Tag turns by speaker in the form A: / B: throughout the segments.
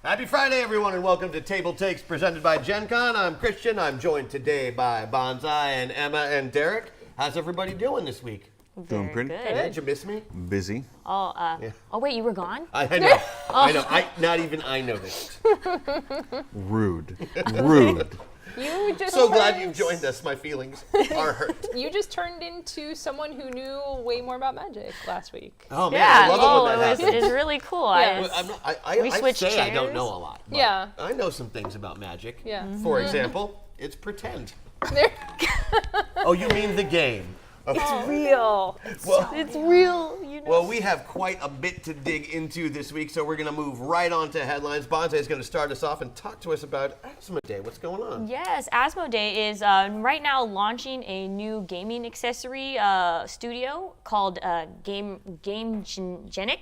A: Happy Friday, everyone, and welcome to Tabletakes presented by Gen Con. I'm Christian. I'm joined today by Bonsai and Emma and Derek. How's everybody doing this week?
B: Doing pretty
C: good.
A: Yeah, did you miss me?
B: busy.
C: Oh, wait, you were gone?
A: I know. I know. Not even I noticed.
B: Rude. Rude.
D: You just
A: So glad you've joined us. My feelings are hurt.
D: You just turned into someone who knew way more about magic last week.
A: Oh, man.
C: Yeah,
A: I love it when that happens.
C: it was really cool.
D: Yeah.
A: I
C: switched
A: say I don't
C: chairs.
A: know a lot. But
D: Yeah.
A: I know some things about magic.
D: Yeah.
A: For example, it's pretend.
D: There-
A: Oh, you mean the game?
C: It's real.
A: Well,
C: It's real, you know.
A: Well, we have quite a bit to dig into this week, so we're going to move right on to headlines. Bonsai is going to start us off and talk to us about Asmodee. What's going on?
C: Yes, Asmodee is right now launching a new gaming accessory studio called GameGenic.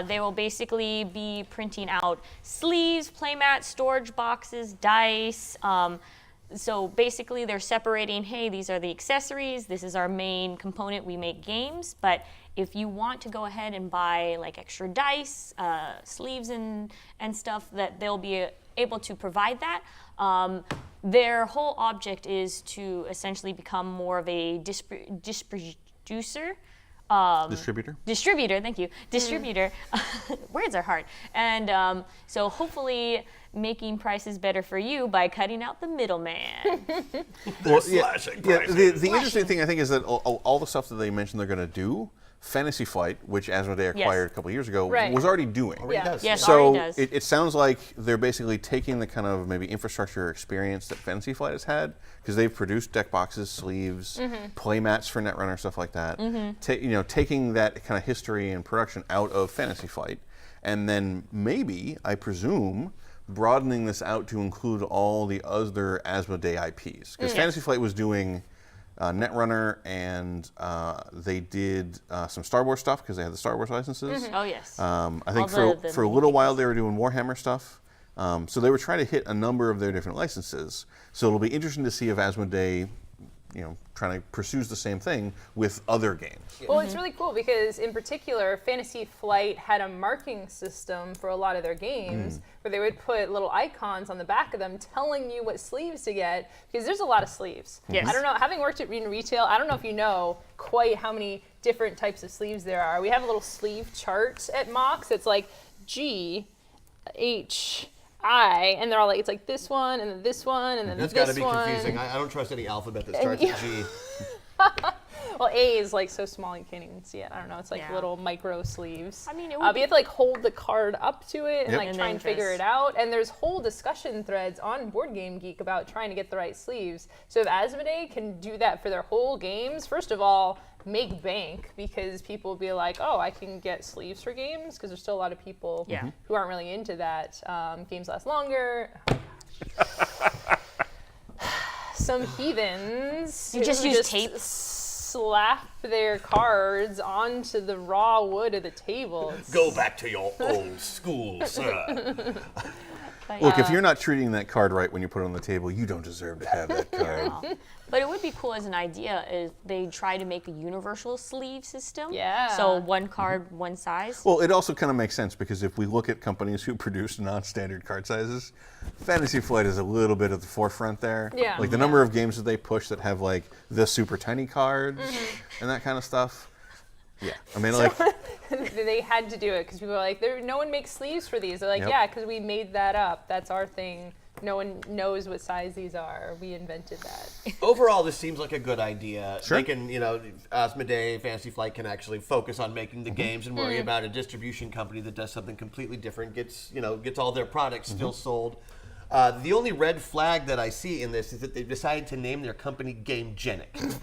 C: They will basically be printing out sleeves, playmats, storage boxes, dice. So basically they're separating, hey, these are the accessories, this is our main component, we make games, but if you want to go ahead and buy like extra dice, sleeves and stuff, that they'll be able to provide that. Their whole object is to essentially become more of a distributor. Distributor, thank you. Distributor. Words are hard. And so hopefully making prices better for you by cutting out the middleman.
A: They're slashing prices.
B: The interesting thing I think is that all the stuff that they mentioned they're going to do, Fantasy Flight, which Asmodee acquired a couple of years ago,
D: Right.
B: was already doing.
A: Already does.
C: Yes,
B: So
C: already does.
B: it sounds like they're basically taking the kind of maybe infrastructure experience that Fantasy Flight has had, because they've produced deck boxes, sleeves, playmats for Netrunner, stuff like that. Taking that kind of history and production out of Fantasy Flight, and then maybe, I presume, broadening this out to include all the other Asmodee IPs. Because Fantasy Flight was doing Netrunner, and they did some Star Wars stuff because they had the Star Wars licenses.
C: Oh, yes.
B: I think
C: All
B: for a little while they were doing Warhammer stuff. So they were trying to hit a number of their different licenses. So it'll be interesting to see if Asmodee, trying to pursues the same thing with other games.
D: Well, it's really cool because, in particular, Fantasy Flight had a marking system for a lot of their games where they would put little icons on the back of them telling you what sleeves to get, because there's a lot of sleeves.
C: Yes.
D: I don't know, having worked in retail, I don't know if you know quite how many different types of sleeves there are. We have a little sleeve chart at Mox. It's like G, H, I, and they're all like, it's like this one, and then this one, and then
A: That's
D: this
A: got to be
D: one.
A: confusing. I don't trust any alphabet that starts with G.
D: Well, A is like so small you can't even see it. I don't know. It's like
C: Yeah.
D: little micro sleeves.
C: I mean, it
D: but
C: would
D: you have to like hold the card up to it and
B: Yep.
D: like
C: And
D: try
C: then
D: and figure
C: just-
D: it out. And there's whole discussion threads on Board Game Geek about trying to get the right sleeves. So if Asmodee can do that for their whole games, first of all, make bank, because people will be like, oh, I can get sleeves for games, because there's still a lot of people
C: Yeah.
D: who aren't really into that. Games last longer. Some heathens.
C: You just
D: who
C: use tape?
D: Slap their cards onto the raw wood of the table.
A: Go back to your old school, sir.
C: But,
B: Look, if you're not treating that card right when you put it on the table, you don't deserve to have that card.
C: But it would be cool as an idea if they try to make a universal sleeve system.
D: Yeah.
C: So one card, one size.
B: Well, it also kind of makes sense because if we look at companies who produce non-standard card sizes, Fantasy Flight is a little bit at the forefront there.
D: Yeah.
B: Like the number of games that they push that have like the super tiny cards and that kind of stuff. Yeah. I mean, like,
D: They had to do it because people were like, no one makes sleeves for these. They're like,
B: Yep.
D: yeah, because we made that up. That's our thing. No one knows what size these are. We invented that.
A: Overall, this seems like a good idea.
B: Sure.
A: They can, Asmodee, Fantasy Flight can actually focus on making the games and worry about a distribution company that does something completely different, gets all their products still sold. The only red flag that I see in this is that they've decided to name their company GameGenic,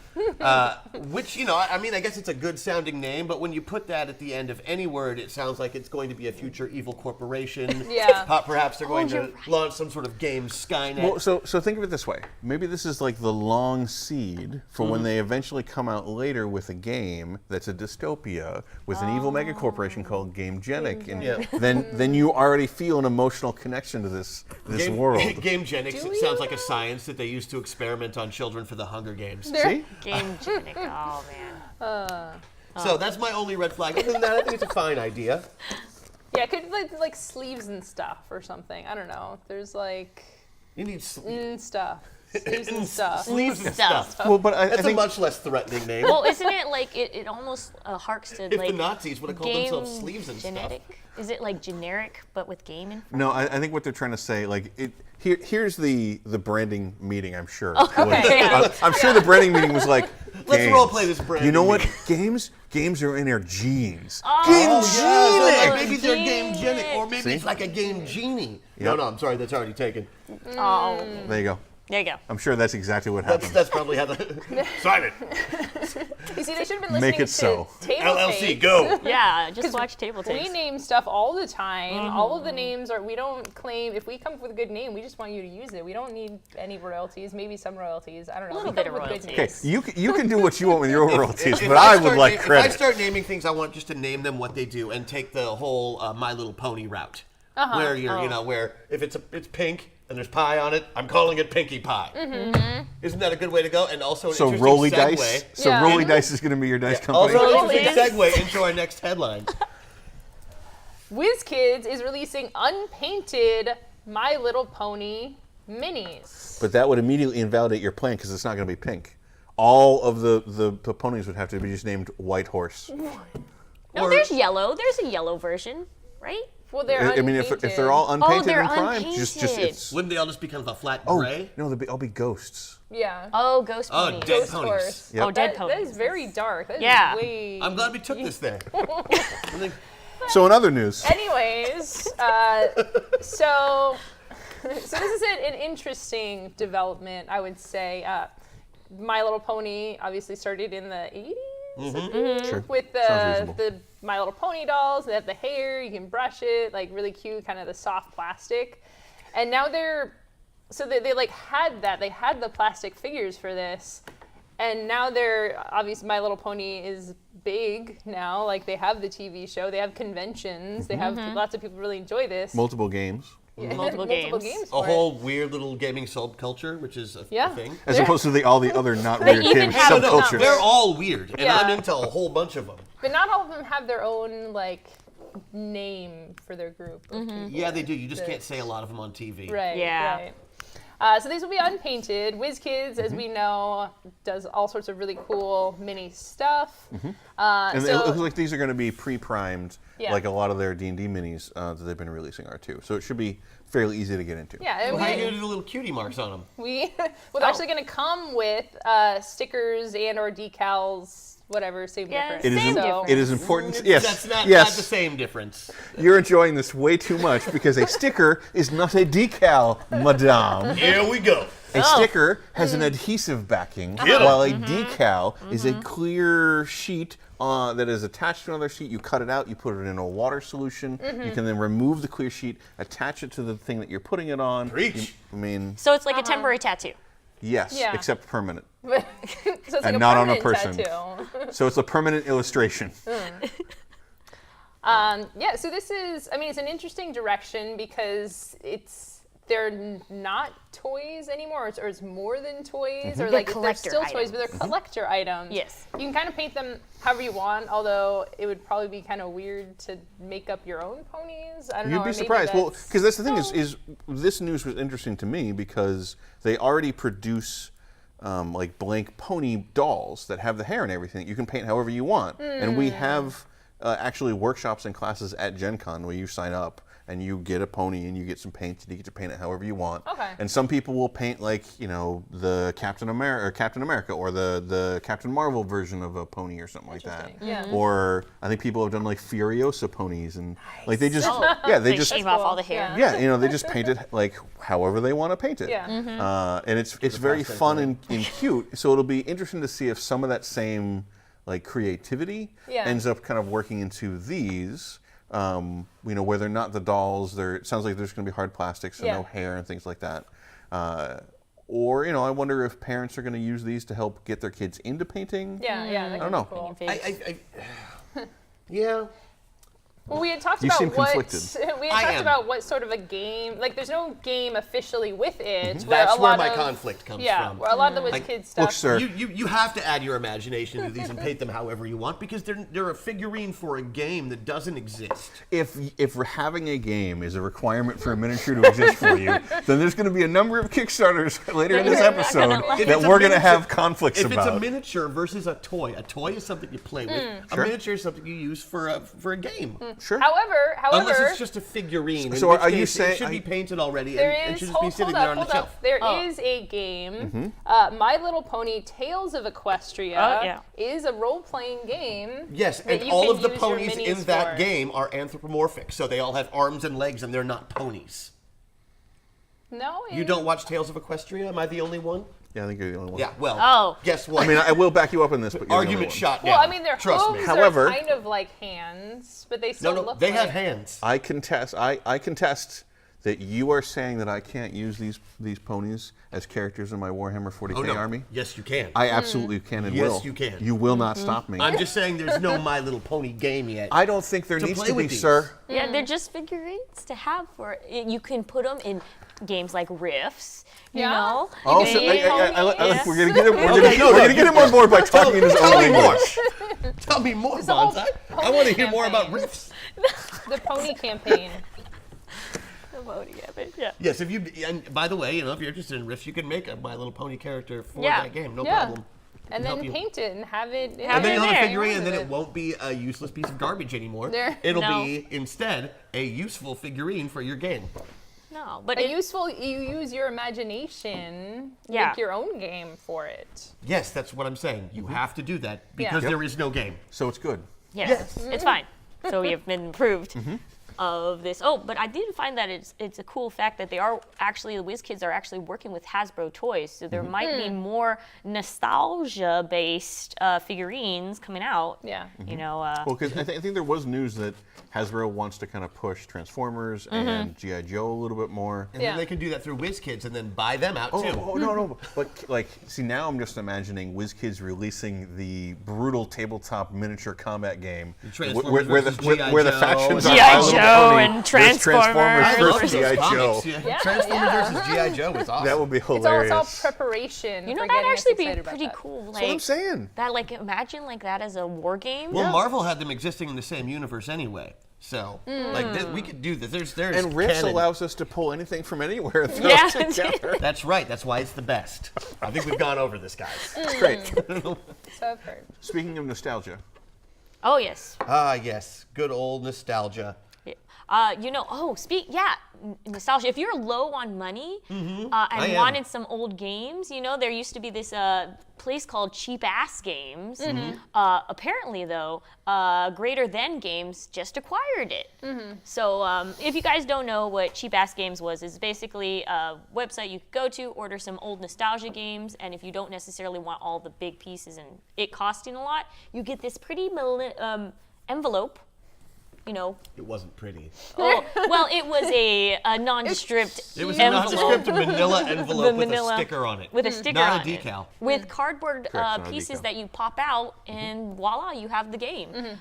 A: which, I guess it's a good sounding name, but when you put that at the end of any word, it sounds like it's going to be a future evil corporation.
D: Yeah.
A: Perhaps they're going to launch some sort of game Skynet.
B: well, so think of it this way. Maybe this is like the long seed for when they eventually come out later with a game that's a dystopia with an evil mega corporation called GameGenic, and
A: Yeah.
B: then you already feel an emotional connection to this world.
A: GameGenics sounds like a science that they used to experiment on children for the Hunger Games.
B: See?
C: GameGenic. Oh, man.
A: So that's my only red flag. Other than that, I think it's a fine idea.
D: Yeah, it could be like sleeves and stuff or something. I don't know. There's like
A: You need
D: stuff. Sleeves and stuff.
A: Sleeves and stuff.
B: Well, but I
A: That's a
B: think
A: much less threatening name.
C: Well, isn't it like it almost harks to
A: if
C: like
A: the Nazis would have called
C: game
A: themselves sleeves and
C: genetic?
A: stuff.
C: Is it like generic but with game in front?
B: no, I think what they're trying to say, like, here's the branding meeting. I'm sure.
D: Okay.
B: I'm sure the branding meeting was like,
A: Let's
B: games.
A: role play this branding
B: You know what?
A: meeting.
B: Games are in our genes.
C: Oh,
A: Yeah, so like
C: Game
A: maybe they're
C: genic.
A: game genic, or maybe
B: See?
A: it's like a game genie.
B: Yep.
A: No, I'm sorry, that's already taken.
C: Oh,
B: There you go.
C: there you go.
B: I'm sure that's exactly what happened.
A: That's probably how the sign it.
D: You see, they should have been listening
B: Make it
D: to
B: so.
D: Tabletakes.
A: LLC, go.
C: Yeah, just watch Tabletopes.
D: We name stuff all the time. All of the names are, we don't claim, if we come up with a good name, we just want you to use it. We don't need any royalties, maybe some royalties. I don't know.
C: A little
D: We
C: bit
D: come
C: of
D: up with good
C: royalties.
B: Okay, you can do what you want with your royalties,
A: If
B: but
A: I
B: I would
A: start
B: like
A: If I
B: credit.
A: start naming things, I want just to name them what they do and take the whole My Little Pony route. Where you're, where if it's pink and there's pie on it, I'm calling it Pinkie Pie. Isn't that a good way to go? And also an
B: So
A: interesting
B: Rolly
A: segue.
B: Dice. So
D: Yeah.
B: Rolly Dice is going to be your dice company.
A: Also, an
C: Rolly
A: interesting
C: Dice.
A: segue into our next headline.
D: WizKids is releasing unpainted My Little Pony minis.
B: But that would immediately invalidate your plan because it's not going to be pink. All of the ponies would have to be just named White Horse.
C: No,
A: Or-
C: there's yellow. There's a yellow version, right?
D: Well, they're
B: I mean,
D: unpainted.
B: if they're all unpainted
C: they're
B: and primed, just
C: unpainted.
B: it's.
A: Wouldn't they all just be kind of a flat
B: Oh
A: gray?
B: no, they'll all be ghosts.
D: Yeah.
C: Oh, ghost
A: Oh,
C: ponies.
A: dead
D: Ghost
A: ponies.
D: Horse.
B: Yep.
C: Oh, dead
D: That
C: ponies.
D: is very dark. That is
C: Yeah.
D: way...
A: I'm glad we took this there.
B: So in other news,
D: Anyways, so this is an interesting development, I would say. My Little Pony obviously started in the 80s
B: sure.
D: with
B: Sounds reasonable.
D: the My Little Pony dolls. They have the hair, you can brush it, like really cute, kind of the soft plastic. And now they like had that. They had the plastic figures for this. And now they're, obviously, My Little Pony is big now. Like, they have the TV show, they have conventions, they have lots of people really enjoy this.
B: multiple games,
D: Yeah,
C: Multiple games.
A: A
D: for it.
A: whole weird little gaming subculture, which is a
D: Yeah.
A: thing.
B: as opposed to all the other not weird
C: even
B: games
C: have-
A: No,
B: subcultures.
A: they're all weird, and
D: Yeah.
A: I'm into a whole bunch of them.
D: But not all of them have their own, like, name for their group. of people.
A: Yeah, they do. You just can't say a lot of them on TV.
D: Right,
C: Yeah.
D: right. So these will be unpainted. WizKids, as we know, does all sorts of really cool mini stuff.
B: And
D: so,
B: it looks like these are going to be pre-primed,
D: Yeah.
B: like a lot of their D&D minis that they've been releasing are too. So it should be fairly easy to get into.
D: yeah, and
A: Well, how are you
D: we,
A: going to do the little cutie marks on them?
D: well, they're actually going to come with stickers and or decals, whatever, same
C: Yeah,
D: difference.
B: It is,
C: Same difference.
B: it is important. Yes,
A: That's not
B: yes.
A: the same difference.
B: You're enjoying this way too much because a sticker is not a decal, madame.
A: Here we go.
B: A sticker has an adhesive backing, while a decal is a clear sheet that is attached to another sheet. You cut it out, you put it in a water solution. You can then remove the clear sheet, attach it to the thing that you're putting it on.
A: Preach.
B: I mean,
C: So it's like a temporary tattoo.
B: yes,
D: Yeah.
B: except permanent.
D: So it's like
B: And
D: a
B: not on a
D: permanent
B: person.
D: tattoo.
B: So it's a permanent illustration.
D: Yeah, so this is, I mean, it's an interesting direction because they're not toys anymore, or it's more than toys, or
C: They're
D: like they're
C: collector
D: still toys, but
C: items.
D: they're collector items.
C: Yes.
D: You can kind of paint them however you want, although it would probably be kind of weird to make up your own ponies. I don't know.
B: You'd
D: or
B: be
D: maybe
B: surprised. Well,
D: that's-
B: because that's the thing is this news was interesting to me because they already produce like blank pony dolls that have the hair and everything. You can paint however you want, and we have actually workshops and classes at Gen Con where you sign up and you get a pony and you get some paint and you get to paint it however you want.
D: Okay.
B: And some people will paint like the Captain America or the Captain Marvel version of a pony or something like that.
D: Interesting, yeah.
B: Or I think people have done like Furiosa ponies and like they just they
C: They
B: just
C: shave off all the hair.
D: Yeah.
B: yeah, they just paint it like however they want to paint it.
D: Yeah.
B: And it's very
A: plastic
B: fun
A: one.
B: and cute. So it'll be interesting to see if some of that same like creativity
D: Yeah.
B: ends up kind of working into these. Where they're not the dolls. It sounds like there's going to be hard plastics and
D: Yeah.
B: no hair and things like that. Or I wonder if parents are going to use these to help get their kids into painting.
D: Yeah, that
B: I
D: could
B: don't
D: be
B: know.
D: cool.
A: Yeah.
D: Well, we had talked
B: You
D: about
B: seem
D: what
B: conflicted.
D: we we
A: I
D: had talked
A: am.
D: about what sort of a game, like there's no game officially with it.
A: That's where my conflict comes from.
D: Where a lot of the WizKids stuff.
B: Look, sir.
A: You have to add your imagination to these and paint them however you want because they're a figurine for a game that doesn't exist.
B: If having a game is a requirement for a miniature to exist for you, then there's going to be a number of Kickstarters later in this episode that we're going to have conflicts
A: If
B: about.
A: it's a miniature versus a toy is something you play with. A miniature is something you use for a game.
B: Sure.
D: However,
A: Unless it's just a figurine.
B: So
A: in which
B: are you
A: case
B: saying-
A: it should be painted already
D: there
A: and
D: is,
A: should just be sitting there on the shelf?
D: There is a game, My Little Pony Tales of Equestria,
C: Oh, yeah.
D: is a role-playing game.
A: Yes,
D: that
A: and
D: you
A: all
D: can
A: of the
D: use your
A: ponies
D: minis
A: in that
D: for.
A: game are anthropomorphic, so they all have arms and legs and they're not ponies.
D: No,
A: You don't watch Tales of Equestria? Am I the only one?
B: Yeah, I think you're the only one.
A: Yeah, well,
C: Oh.
A: guess what?
B: I mean, I will back you up in this, but you're the only
A: Argument
B: one.
A: shot
D: Well,
A: down.
D: I mean, their
A: Trust
D: hooves
A: me.
B: However-
D: are kind of like hands, but they still
A: No,
D: look
A: they
D: like
A: have hands.
B: I contest that you are saying that I can't use these ponies as characters in my Warhammer 40K
A: Oh, no.
B: army.
A: Yes, you can.
B: I absolutely can and
A: Yes,
B: will.
A: you can.
B: You will not stop me.
A: I'm just saying there's no My Little Pony game yet.
B: I don't think there
A: To
B: needs
A: play
B: to be,
A: with these.
B: sir.
C: Yeah, they're just figurines to have for. You can put them in games like Rifts. You
D: Yeah.
C: know.
B: Oh,
C: You
B: so
C: can-
B: we're gonna get him. We're
A: Okay,
B: gonna get him on board by talking in his
A: Tell
B: own
A: me more.
B: language.
A: Tell me more,
D: the whole
A: Bonsai. I
D: pony
A: want to hear more about
D: campaign.
A: riffs.
D: The pony campaign.
C: Yeah.
A: Yes, if you and by the way, if you're interested in riffs, you can make a My Little Pony character for
C: Yeah.
A: that game, no
D: Yeah.
A: problem.
D: And
A: help
D: then
A: you.
D: paint it and have it.
A: And
C: it
A: then you'll have
C: there.
A: a figurine, and then it won't be a useless piece of garbage anymore.
D: There.
A: It'll
C: No.
A: be instead a useful figurine for your game.
C: No, but
D: A useful, you use your imagination,
C: Yeah.
D: make your own game for it.
A: Yes, that's what I'm saying. You have to do that because
D: Yeah.
A: there is no game.
B: So it's good.
C: yes,
A: Yes.
C: it's fine. So we have been improved of this. Oh, but I did find that it's a cool fact that they are actually, the WizKids are actually working with Hasbro Toys. So there might be more nostalgia-based figurines coming out.
D: Yeah.
C: You know,
B: Well, because I think there was news that Hasbro wants to kind of push Transformers and G.I. Joe a little bit more.
A: And
D: Yeah.
A: then they can do that through WizKids and then buy them out too.
B: Oh, no. But, like, see, now I'm just imagining WizKids releasing the brutal tabletop miniature combat game
A: Transformers
B: where the
A: versus G.I. Joe.
B: factions are
C: G.I.
B: My Little
C: Joe
B: Pony
C: and
B: versus
C: Transformers.
A: I love
B: versus
A: those
B: G.I. Joe.
A: comics. Yeah.
D: Yeah,
A: Transformers
D: yeah.
A: versus G.I. Joe is awesome.
B: That would be
D: It's all
B: hilarious.
D: preparation.
C: you know,
D: for
C: that'd
D: getting us
C: actually be
D: excited about
C: pretty
D: that.
C: cool.
B: That's what I'm saying.
C: That, like, imagine like that as a war game.
A: Well, Marvel had them existing in the same universe anyway. So, we could do this. There's
B: And Riffs
A: canon.
B: allows us to pull anything from anywhere and throw
C: Yeah.
B: it together.
A: That's right. That's why it's the best. I think we've gone over this, guys.
B: It's great.
D: So I've heard.
B: Speaking of nostalgia,
C: Oh yes.
A: Ah, yes. Good old nostalgia.
C: Nostalgia. If you're low on money and
A: I am.
C: wanted some old games, there used to be this place called Cheapass Games. Apparently, though, Greater Than Games just acquired it. So if you guys don't know what Cheapass Games was, it's basically a website you could go to, order some old nostalgia games, and if you don't necessarily want all the big pieces and it costing a lot, you get this pretty envelope.
A: It wasn't pretty.
C: Oh, well, it was a nondescript
A: It was a
C: envelope.
A: nondescript manila envelope with
C: manila-
A: a sticker on it.
C: with a sticker
A: Not
C: on
A: a
C: it.
A: decal.
C: With cardboard
B: Correct, not a
C: pieces
B: decal.
C: that you pop out, and voila, you have the game.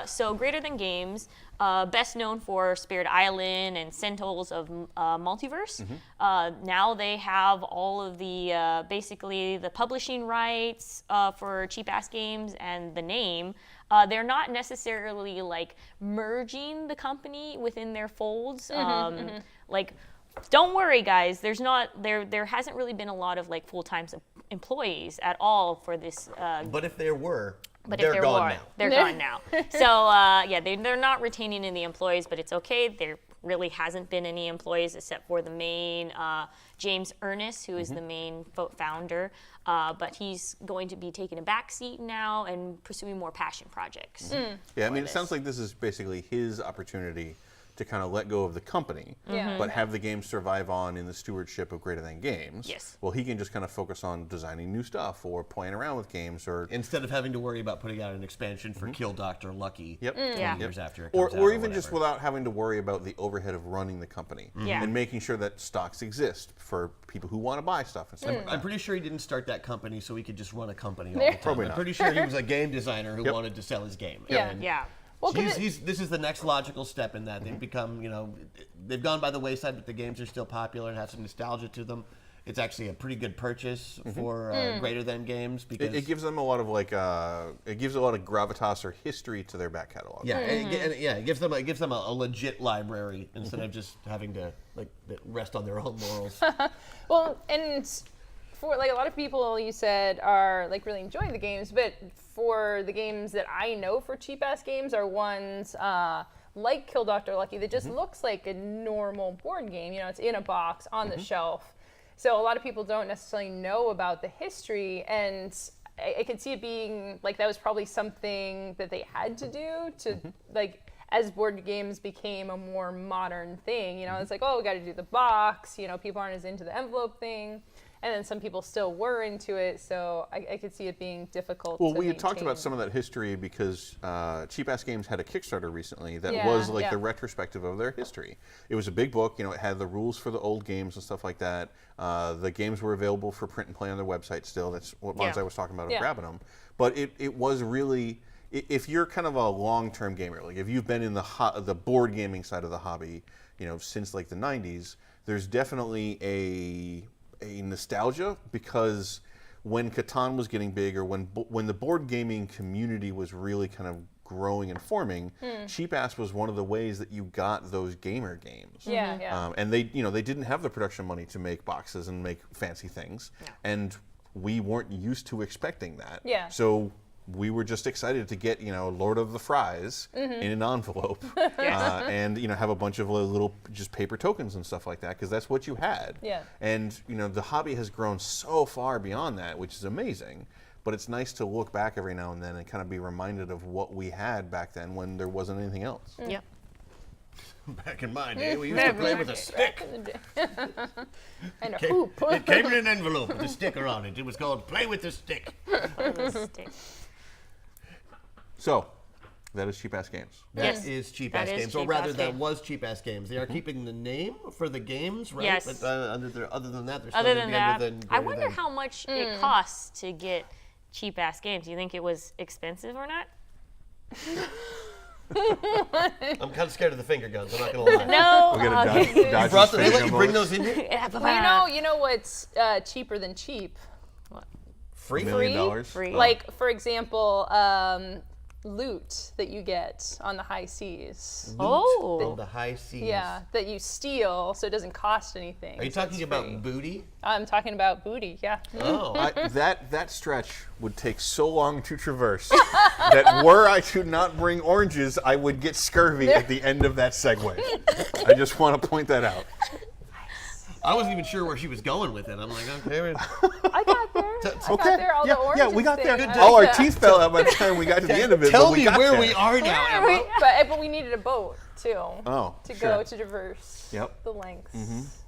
C: So Greater Than Games, best known for Spirit Island and Sentinels of Multiverse. Now they have all of the, basically the publishing rights for Cheapass Games and the name. They're not necessarily like merging the company within their folds. Like, don't worry, guys. There hasn't really been a lot of like full-time employees at all for this.
A: But if there were,
C: But
A: they're
C: if there
A: gone
C: were,
A: now.
C: they're gone now. So they're not retaining any employees, but it's okay. There really hasn't been any employees except for the main James Ernest, who is the main founder. But he's going to be taking a back seat now and pursuing more passion projects.
B: yeah, I mean, it sounds like this is basically his opportunity to kind of let go of the company,
D: Yeah.
B: but have the game survive on in the stewardship of Greater Than Games.
C: Yes.
B: Well, he can just kind of focus on designing new stuff or playing around with games or
A: Instead of having to worry about putting out an expansion for Kill Dr. Lucky
B: Yep.
A: 20
C: Yeah.
A: years after it
B: or
A: comes out
B: even just
A: whatever.
B: without having to worry about the overhead of running the company
C: Yeah.
B: and making sure that stocks exist for people who want to buy stuff and stuff like
A: I'm
B: that.
A: pretty sure he didn't start that company so he could just run a company all
D: There-
A: the time.
B: Probably
A: I'm
B: not.
A: pretty sure he was a game designer who
B: Yep.
A: wanted to sell his game.
D: Yeah.
A: And
C: Yeah.
D: Well, 'cause
A: This is the next logical step in that. They've become, they've gone by the wayside, but the games are still popular and have some nostalgia to them. It's actually a pretty good purchase for greater than games because
B: It gives them a lot of it gives a lot of gravitas or history to their back catalog.
A: yeah, it gives them a legit library instead of just having to rest on their own laurels.
D: Well, and for a lot of people you said are really enjoying the games, but for the games that I know for Cheapass Games are ones like Kill Dr. Lucky that just looks like a normal board game. It's in a box on the shelf. So a lot of people don't necessarily know about the history, and I could see it being that was probably something that they had to do to as board games became a more modern thing. It's we got to do the box. People aren't as into the envelope thing. And then some people still were into it, so I could see it being difficult to
B: we had talked
D: maintain.
B: about some of that history because Cheapass Games had a Kickstarter recently that was the retrospective of their history. It was a big book, it had the rules for the old games and stuff like that. The games were available for print and play on their website still. That's what Bonsai was talking about of grabbing them. But it was really, if you're kind of a long-term gamer, if you've been in the board gaming side of the hobby, since the 90s, there's definitely a nostalgia because when Catan was getting big or when the board gaming community was really kind of growing and forming, Cheapass was one of the ways that you got those gamer games. And they didn't have the production money to make boxes and make fancy things, and we weren't used to expecting that. So we were just excited to get Lord of the Fries in an envelope and have a bunch of little just paper tokens and stuff like that because that's what you had. And the hobby has grown so far beyond that, which is amazing. But it's nice to look back every now and then and kind of be reminded of what we had back then when there wasn't anything else.
A: Back in my day, we used to play with a stick.
D: And a hoop.
A: It came in an envelope with a sticker on it. It was called Play with the Stick.
B: So, that is Cheapass Games.
A: That is Cheapass
C: is
A: Games, or
C: Cheapass
A: rather, that
C: Games.
A: was Cheapass Games. They are keeping the name for the games, right?
C: Yes.
A: But other than that, they're still
C: Other
A: going to
C: than
A: be
C: that,
A: under the
C: I wonder how much it costs to get Cheapass Games. Do you think it was expensive or not?
A: I'm kind of scared of the finger guns. I'm not going to lie.
C: No.
B: We're gonna dodge
A: Brought
B: some
A: them, they let
B: finger
A: you bring
B: bullets.
A: those in here?
D: Well, you know what's cheaper than cheap?
A: Free?
B: $1 million?
C: Free.
D: For example, loot that you get on the high seas.
A: On the high seas.
D: Yeah, that you steal, so it doesn't cost anything.
A: Are you
D: so
A: talking
D: it's
A: about
D: free.
A: booty?
D: I'm talking about booty. Yeah.
A: Oh.
B: That stretch would take so long to traverse that were I to not bring oranges, I would get scurvy at the end of that segue. I just want to point that out.
A: I wasn't even sure where she was going with it. I'm like, okay.
D: I got there. I got there. All the oranges
B: yeah, we got there.
D: thing.
B: All our teeth fell out by the time we got to the end of it.
A: Tell
B: but we
A: me
B: got
A: where
B: there.
A: we are now, Emma.
D: But we needed a boat too.
B: Oh,
D: to
B: sure.
D: go to traverse
B: Yep.
D: the lengths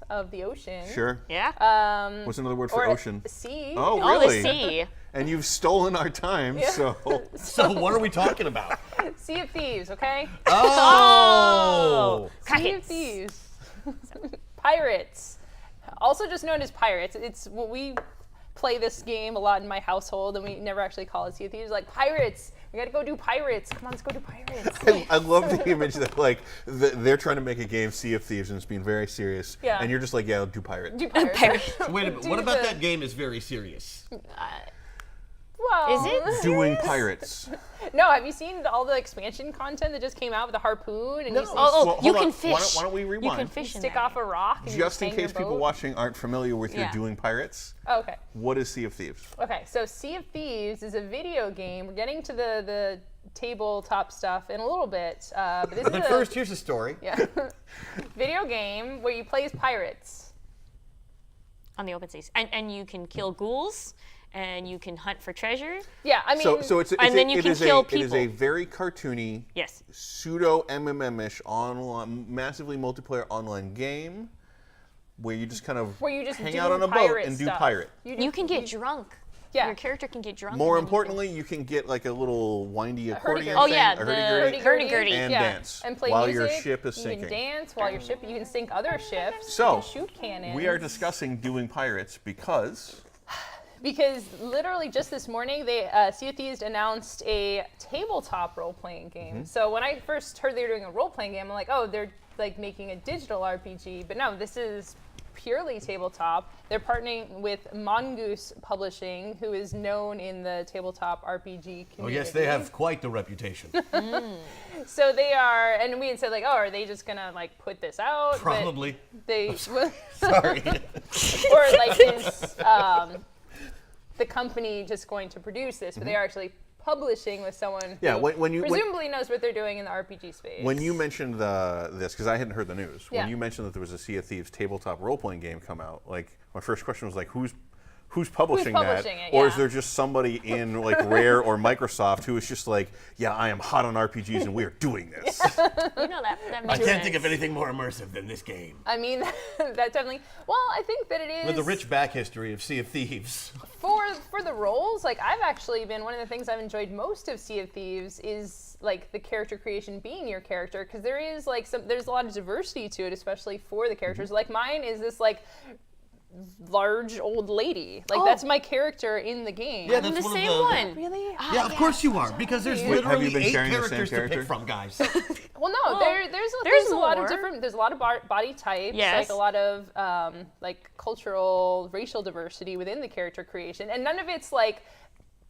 D: of the ocean.
B: Sure.
C: Yeah.
B: What's another word for
D: Or
B: ocean?
D: sea.
B: Oh,
C: Oh,
B: really?
C: the sea.
B: And you've stolen our time, so.
A: So what are we talking about?
D: Sea of Thieves. Okay.
A: Oh!
D: Sea of Thieves. Pirates. Also just known as pirates. It's what we play this game a lot in my household, and we never actually call it Sea of Thieves. Like, pirates. We gotta go do pirates. Come on, let's go do pirates.
B: I love the image that they're trying to make a game Sea of Thieves and it's being very serious.
D: Yeah.
B: And you're just like, yeah, I'll do pirate.
D: Do pirates.
A: Wait a minute.
D: Do
A: What about
D: the-
A: that game is very serious?
D: Well,
C: Is it?
B: Doing pirates.
D: No, have you seen all the expansion content that just came out with the harpoon? And you
C: Oh, you
B: hold
C: can
B: on.
C: fish.
B: Why don't we
C: You
B: rewind?
C: can fish in
D: stick
C: that
D: off a rock and
B: Just
D: you
B: in
D: hang your
B: case people
D: boat?
B: watching aren't familiar with your
C: Yeah.
B: Doing Pirates,
D: Oh, okay.
B: what is Sea of Thieves?
D: Okay, so Sea of Thieves is a video game. We're getting to the tabletop stuff in a little bit. But this
A: But
D: is a
A: first, here's a story.
D: video game where you play as pirates.
C: on the open seas, and you can kill ghouls, and you can hunt for treasure.
D: Yeah, I mean,
B: So it's
C: And then you can kill
B: It is a
C: people.
B: very cartoony,
C: Yes.
B: pseudo MMM-ish online, massively multiplayer online game where you just kind of
D: where you just
B: hang
D: do
B: out on a boat
D: pirate
B: and do
D: stuff.
B: pirate.
C: You can get drunk.
D: Yeah.
C: Your character can get drunk.
B: More
C: and then you can-
B: importantly, you can get like a little windy accordion
D: hurdy-gurdy.
B: thing,
C: Oh, yeah,
B: a
C: the
B: hurdy-gurdy,
C: hurdy-gurdy.
B: and
D: yeah.
B: dance
D: and play
B: while
D: music.
B: your ship is
D: You
B: sinking.
D: can dance while your ship. You can sink other ships.
B: So,
D: you can shoot cannons.
B: We are discussing Doing Pirates because
D: Because literally just this morning, Sea of Thieves announced a tabletop role-playing game. So when I first heard they were doing a role-playing game, I'm like, oh, they're like making a digital RPG. But no, this is purely tabletop. They're partnering with Mongoose Publishing, who is known in the tabletop RPG community.
A: Oh yes, they have quite the reputation.
D: So they are, and we had said like, oh, are they just gonna like put this out?
A: Probably.
D: But they,
A: Sorry.
D: or like is the company just going to produce this? But they are actually publishing with someone
B: Yeah,
D: who
B: when you
D: presumably knows what they're doing in the RPG space.
B: when you mentioned this, because I hadn't heard the news,
D: Yeah.
B: when you mentioned that there was a Sea of Thieves tabletop role-playing game come out, like my first question was like, who's publishing that?
D: publishing it,
B: Or is
D: yeah.
B: there just somebody in like Rare or Microsoft who is just like, yeah, I am hot on RPGs and we are doing this?
C: You know that
A: I
C: makes
A: can't
C: sense.
A: think of anything more immersive than this game.
D: I mean, that definitely. Well, I think that it is
A: With the rich back history of Sea of Thieves.
D: for the roles. Like I've actually been one of the things I've enjoyed most of Sea of Thieves is like the character creation being your character, because there is like there's a lot of diversity to it, especially for the characters. Like mine is this like large old lady. Like that's my character in the game.
A: Yeah,
C: I'm
A: that's
C: the
A: one of
C: same
A: the-
C: one.
D: Really?
A: Yeah, of course you are, because there's
D: Wait,
B: have
A: literally
B: you been
A: 8
B: sharing the same
A: characters to
B: character?
A: pick from, guys.
D: Well, no, there's
C: there's
D: a lot of
C: more.
D: different. There's a lot of body types,
C: Yes.
D: like a lot of like cultural, racial diversity within the character creation, and none of it's like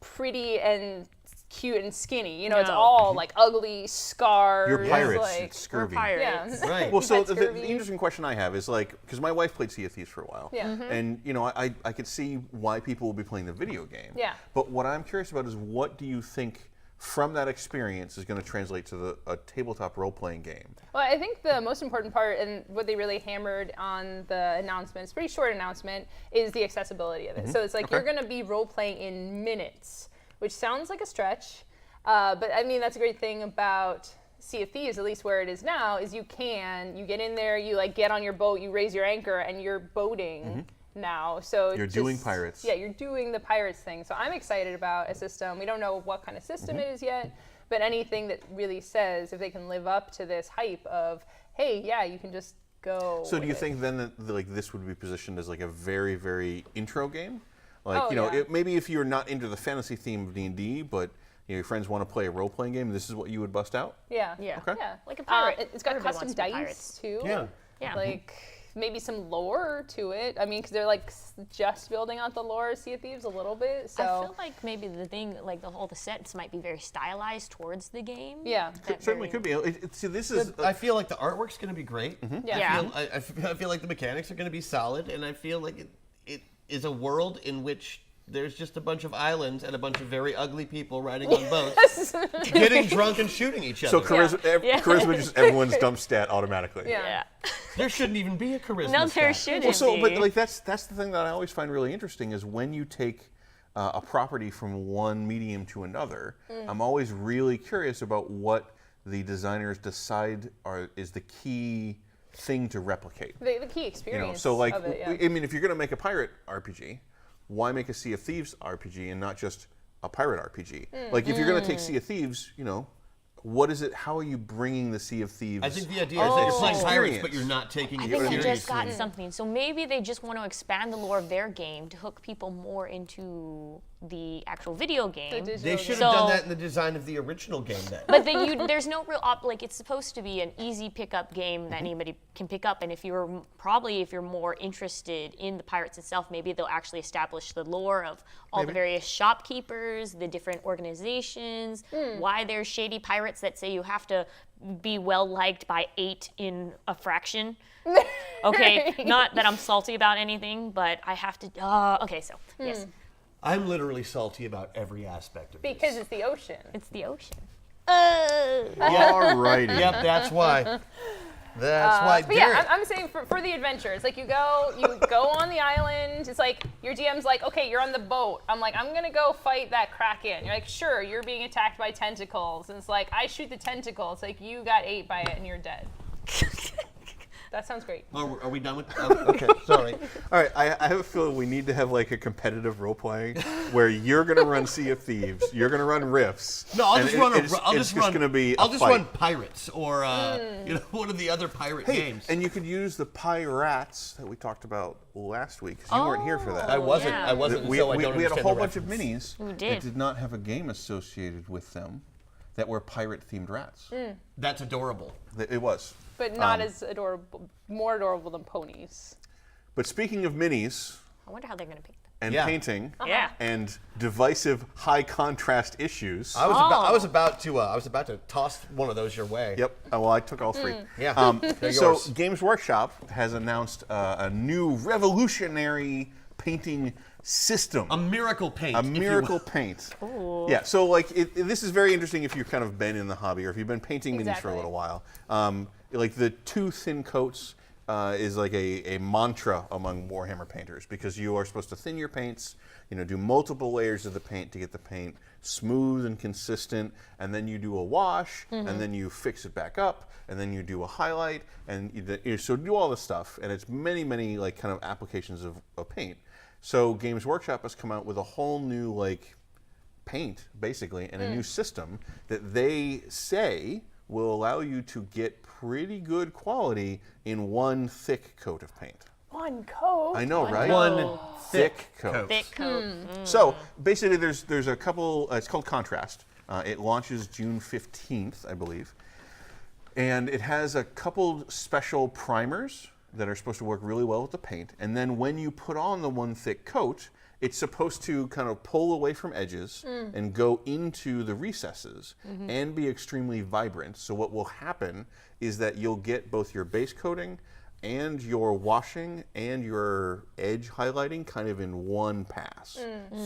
D: pretty and cute and skinny. You know, it's
C: No.
D: all like ugly, scars.
B: You're pirates.
D: Like,
B: It's scurvy.
C: pirates.
D: yeah.
A: Right.
B: Well, so
D: That's
B: the
D: scurvy.
B: interesting question I have is like, because my wife played Sea of Thieves for a while,
D: Yeah.
B: and you know, I could see why people will be playing the video game.
D: Yeah.
B: But what I'm curious about is what do you think from that experience is going to translate to a tabletop role-playing game?
D: Well, I think the most important part, and what they really hammered on the announcement, it's a pretty short announcement, is the accessibility of it. So it's like you're going to be role-playing in minutes, which sounds like a stretch. But I mean, that's a great thing about Sea of Thieves, at least where it is now, is you get in there, you like get on your boat, you raise your anchor, and you're boating now. So
B: You're doing pirates.
D: Yeah, you're doing the pirates thing. So I'm excited about a system. We don't know what kind of system it is yet, but anything that really says if they can live up to this hype of, hey, yeah, you can just go.
B: So do you
D: with it.
B: think then that like this would be positioned as like a very, very intro game? Like,
D: Oh,
B: you know,
D: yeah.
B: maybe if you're not into the fantasy theme of D&D, but you know, your friends want to play a role-playing game, this is what you would bust out?
D: Yeah.
C: Yeah.
B: Okay.
D: Yeah.
C: Like a pirate.
D: It's got
C: Everybody
D: custom
C: wants to be
D: dice
C: pirates.
D: too.
A: Yeah.
C: Yeah.
D: Like maybe some lore to it. I mean, because they're like just building out the lore of Sea of Thieves a little bit. So
C: I feel like maybe the thing, like the sets might be very stylized towards the game.
D: yeah.
C: That
B: Certainly
C: very-
B: could be. See, this is
A: I feel like the artwork's going to be great.
D: Yeah.
C: Yeah.
A: I feel like the mechanics are going to be solid, and I feel like it is a world in which there's just a bunch of islands and a bunch of very ugly people riding on boats, getting drunk and shooting each other.
B: so charisma.
C: Yeah.
B: Charisma just everyone's dump stat automatically.
D: Yeah.
C: Yeah.
A: There shouldn't even be a charisma
C: No, there
A: stat.
C: shouldn't
B: Well, so,
C: be.
B: but like that's the thing that I always find really interesting is when you take a property from one medium to another. I'm always really curious about what the designers decide is the key thing to replicate.
D: The key
B: You
D: experience
B: know, so like,
D: of it, yeah.
B: I mean, if you're going to make a pirate RPG, why make a Sea of Thieves RPG and not just a pirate RPG? Like, if you're going to take Sea of Thieves, you know, what is it? How are you bringing the Sea of Thieves?
A: I think the idea is that you're playing pirates,
B: Experience.
A: but you're not taking
C: I
A: it
C: think they
A: seriously.
C: just got something. So maybe they just want to expand the lore of their game to hook people more into the actual video game.
D: digital
A: They
D: game.
A: should have done
C: So-
A: that in the design of the original game then.
C: But then there's no real like it's supposed to be an easy pickup game that anybody can pick up. And if you're more interested in the pirates itself, maybe they'll actually establish the lore of all the various shopkeepers, the different organizations, why there's shady pirates that say you have to be well liked by 8 in a fraction. Okay, not that I'm salty about anything, but I have to. Okay, so yes,
A: I'm literally salty about every aspect of
D: because
A: this.
D: it's the ocean.
C: it's the ocean.
B: Alrighty.
A: Yep, that's why. That's why.
D: But yeah,
A: Garrett,
D: I'm saying for the adventure, it's like you go on the island. It's like your DM's like, okay, you're on the boat. I'm like, I'm gonna go fight that kraken. You're like, sure, you're being attacked by tentacles. And it's like, I shoot the tentacle. It's like you got ate by it and you're dead. that sounds great.
A: Oh, are we done with? Oh, okay, sorry.
B: All right, I have a feeling we need to have like a competitive role playing where you're going to run Sea of Thieves, you're going to run Rifts.
A: No, I'll
B: and
A: just run.
B: it's going to be.
A: I'll just
B: fight.
A: run Pirates or one of the other pirate games.
B: And you could use the Pirates that we talked about last week because you weren't here for that.
A: I wasn't.
C: yeah.
A: I wasn't.
B: We,
A: so I
B: we,
A: don't
B: we had a
A: understand
B: whole
A: the
B: bunch of
A: reference.
B: minis
C: We
B: that
C: did.
B: did not have a game associated with them that were pirate-themed rats.
A: That's adorable.
B: It was.
D: But not as adorable, more adorable than ponies.
B: But speaking of minis
C: I wonder how they're going to pick them.
B: and
A: Yeah.
B: painting
C: Yeah.
B: and divisive high-contrast issues.
A: I was about to toss one of those your way.
B: Yep. Well, I took all three.
A: Yeah. They're
B: So
A: yours.
B: Games Workshop has announced a new revolutionary painting system.
A: A miracle paint.
B: A
A: if you
B: miracle
A: will.
B: paint. Yeah, so like this is very interesting if you've kind of been in the hobby or if you've been painting minis for a
D: Exactly.
B: little while. Like the 2 thin coats is like a mantra among Warhammer painters because you are supposed to thin your paints, do multiple layers of the paint to get the paint smooth and consistent, and then you do a wash, and then you fix it back up, and then you do a highlight, and so do all this stuff, and it's many like kind of applications of paint. So Games Workshop has come out with a whole new like paint, basically, and a new system that they say will allow you to get pretty good quality in one thick coat of paint.
D: One coat.
B: I know, right?
A: One
B: thick coat.
C: Thick coat.
B: So basically, there's a couple. It's called Contrast. It launches June 15th, I believe, and it has a couple special primers that are supposed to work really well with the paint. And then when you put on the one thick coat, it's supposed to kind of pull away from edges and go into the recesses and be extremely vibrant. So what will happen is that you'll get both your base coating and your washing and your edge highlighting kind of in one pass,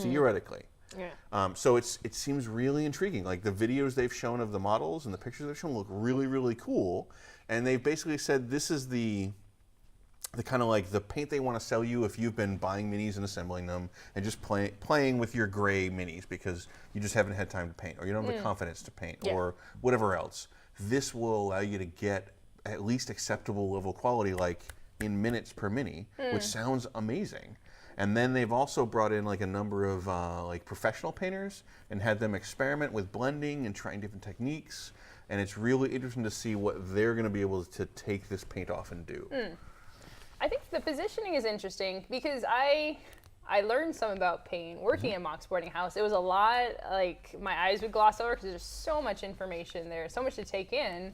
B: theoretically.
C: Yeah.
B: So it seems really intriguing. Like the videos they've shown of the models and the pictures they've shown look really, really cool. And they've basically said this is the kind of like the paint they want to sell you if you've been buying minis and assembling them and just playing with your gray minis because you just haven't had time to paint or you don't have the confidence to paint or whatever else. This will allow you to get at least acceptable level quality like in minutes per mini, which sounds amazing. And then they've also brought in like a number of like professional painters and had them experiment with blending and trying different techniques. And it's really interesting to see what they're going to be able to take this paint off and do.
D: I think the positioning is interesting because I learned some about paint working at Mock's Boarding House. It was a lot, like my eyes would gloss over because there's so much information there, so much to take in.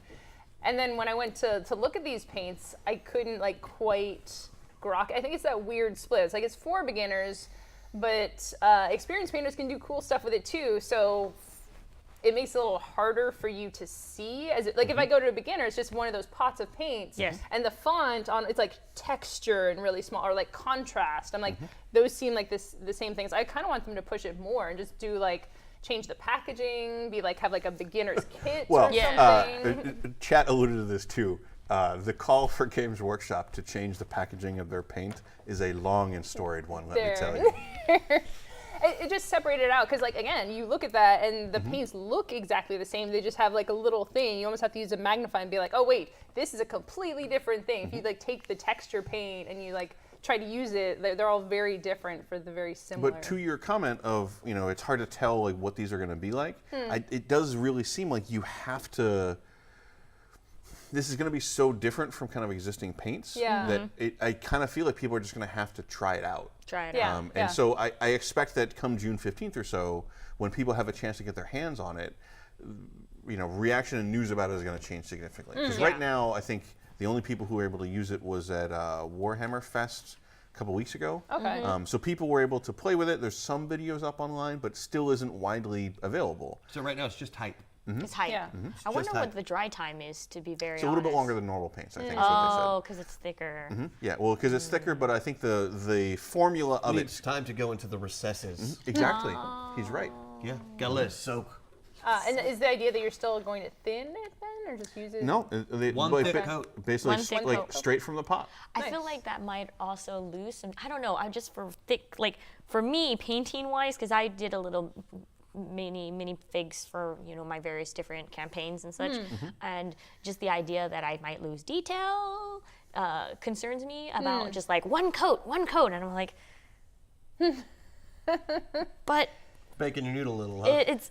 D: And then when I went to look at these paints, I couldn't like quite grok. I think it's that weird split. It's like it's for beginners, but experienced painters can do cool stuff with it too. So it makes it a little harder for you to see. Like if I go to a beginner, it's just one of those pots of paints.
C: Yes.
D: And the font on it's like texture and really small or like contrast. I'm like, those seem like the same things. I kind of want them to push it more and just do like change the packaging, have like a beginner's kit
B: Well,
D: or something.
B: Chat alluded to this too. The call for Games Workshop to change the packaging of their paint is a long and storied one, let me tell you.
D: It just separated out because, like, again, you look at that and the paints look exactly the same. They just have like a little thing. You almost have to use a magnifying and be like, oh wait, this is a completely different thing. If you like take the texture paint and you like try to use it, they're all very different for the very similar.
B: But to your comment of, it's hard to tell like what these are going to be like, it does really seem like you have to. This is going to be so different from kind of existing paints that I kind of feel like people are just going to have to try it out.
C: Try it
D: Yeah.
C: out.
B: And so I expect that come June 15th or so, when people have a chance to get their hands on it, reaction and news about it is going to change significantly. Because right now, I think the only people who were able to use it was at Warhammer Fest a couple weeks ago.
D: Okay.
B: So people were able to play with it. There's some videos up online, but still isn't widely available.
A: So right now it's just hype.
C: It's hype.
D: Yeah.
C: I wonder
A: Just
C: what
A: hype.
C: the dry time is, to be very
B: It's a little bit longer than normal paints, I think is what
C: Oh, because it's thicker.
B: they said. Yeah, well, because it's thicker, but I think the formula of
A: It's
B: it.
A: time to go into the recesses.
B: Exactly. He's right.
A: Yeah, gotta let it soak.
D: And is the idea that you're still going to thin it then, or just use it?
B: No,
A: One
B: like,
A: thick coat.
B: basically
C: One thick
B: like
C: coat.
B: straight from the pot.
C: I feel
D: Nice.
C: like that might also lose some. I don't know. I'm just for thick, like for me, painting wise, because I did a little mini figs for my various different campaigns and such, and just the idea that I might lose detail concerns me about just like one coat, and I'm like, but
A: Baking your noodle a little, huh?
C: it's.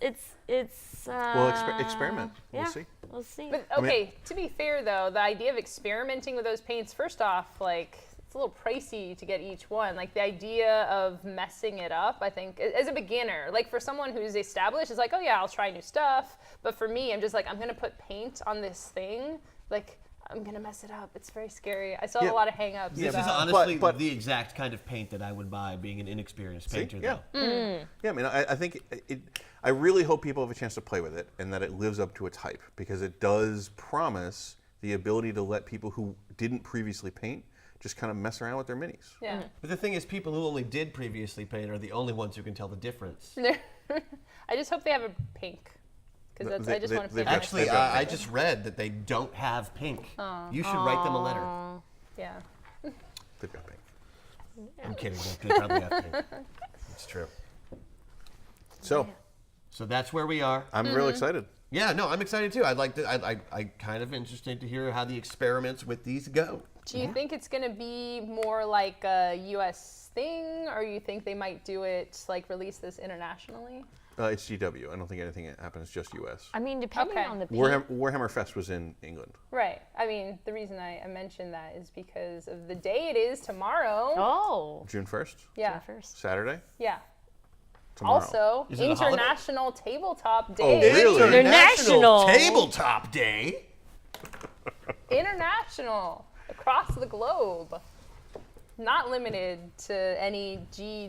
B: Well, experiment.
C: Yeah,
B: We'll see.
C: We'll see.
D: But okay, to be fair though, the idea of experimenting with those paints, first off, like it's a little pricey to get each one. Like the idea of messing it up, I think, as a beginner, like for someone who's established, it's like, oh yeah, I'll try new stuff. But for me, I'm just like, I'm gonna put paint on this thing, like I'm gonna mess it up. It's very scary. I still have a lot of hang-ups.
A: This is
D: about-
A: honestly
B: But-
A: the exact kind of paint that I would buy, being an inexperienced painter.
B: Yeah.
A: Though.
B: Yeah, I mean, I think I really hope people have a chance to play with it and that it lives up to its hype, because it does promise the ability to let people who didn't previously paint just kind of mess around with their minis.
D: Yeah.
A: But the thing is, people who only did previously paint are the only ones who can tell the difference.
D: I just hope they have a pink, because that's I just want to
B: they've
D: play.
B: got-
A: Actually,
B: they've got
A: I
B: pink.
A: just read that they don't have pink. You should write them a letter.
D: Yeah.
B: They've got pink.
A: I'm kidding. They probably have pink. It's true.
B: So
A: So that's where we are.
B: I'm real excited.
A: Yeah, no, I'm excited too. I'd like to. I kind of interested to hear how the experiments with these go.
D: Do you think it's going to be more like a U.S. thing, or you think they might do it, like release this internationally?
B: It's GW. I don't think anything happens just US.
C: I mean, depending
D: Okay.
C: on the paint.
B: Warhammer Fest was in England.
D: Right. I mean, the reason I mentioned that is because of the day it is tomorrow.
C: Oh,
B: June 1st,
D: Yeah.
C: first.
B: Saturday.
D: Yeah.
B: Tomorrow.
D: Also,
A: Is it a holiday?
D: International Tabletop
B: Oh,
D: Day.
B: really?
C: International.
A: Tabletop Day.
D: International. Across the globe. Not limited to any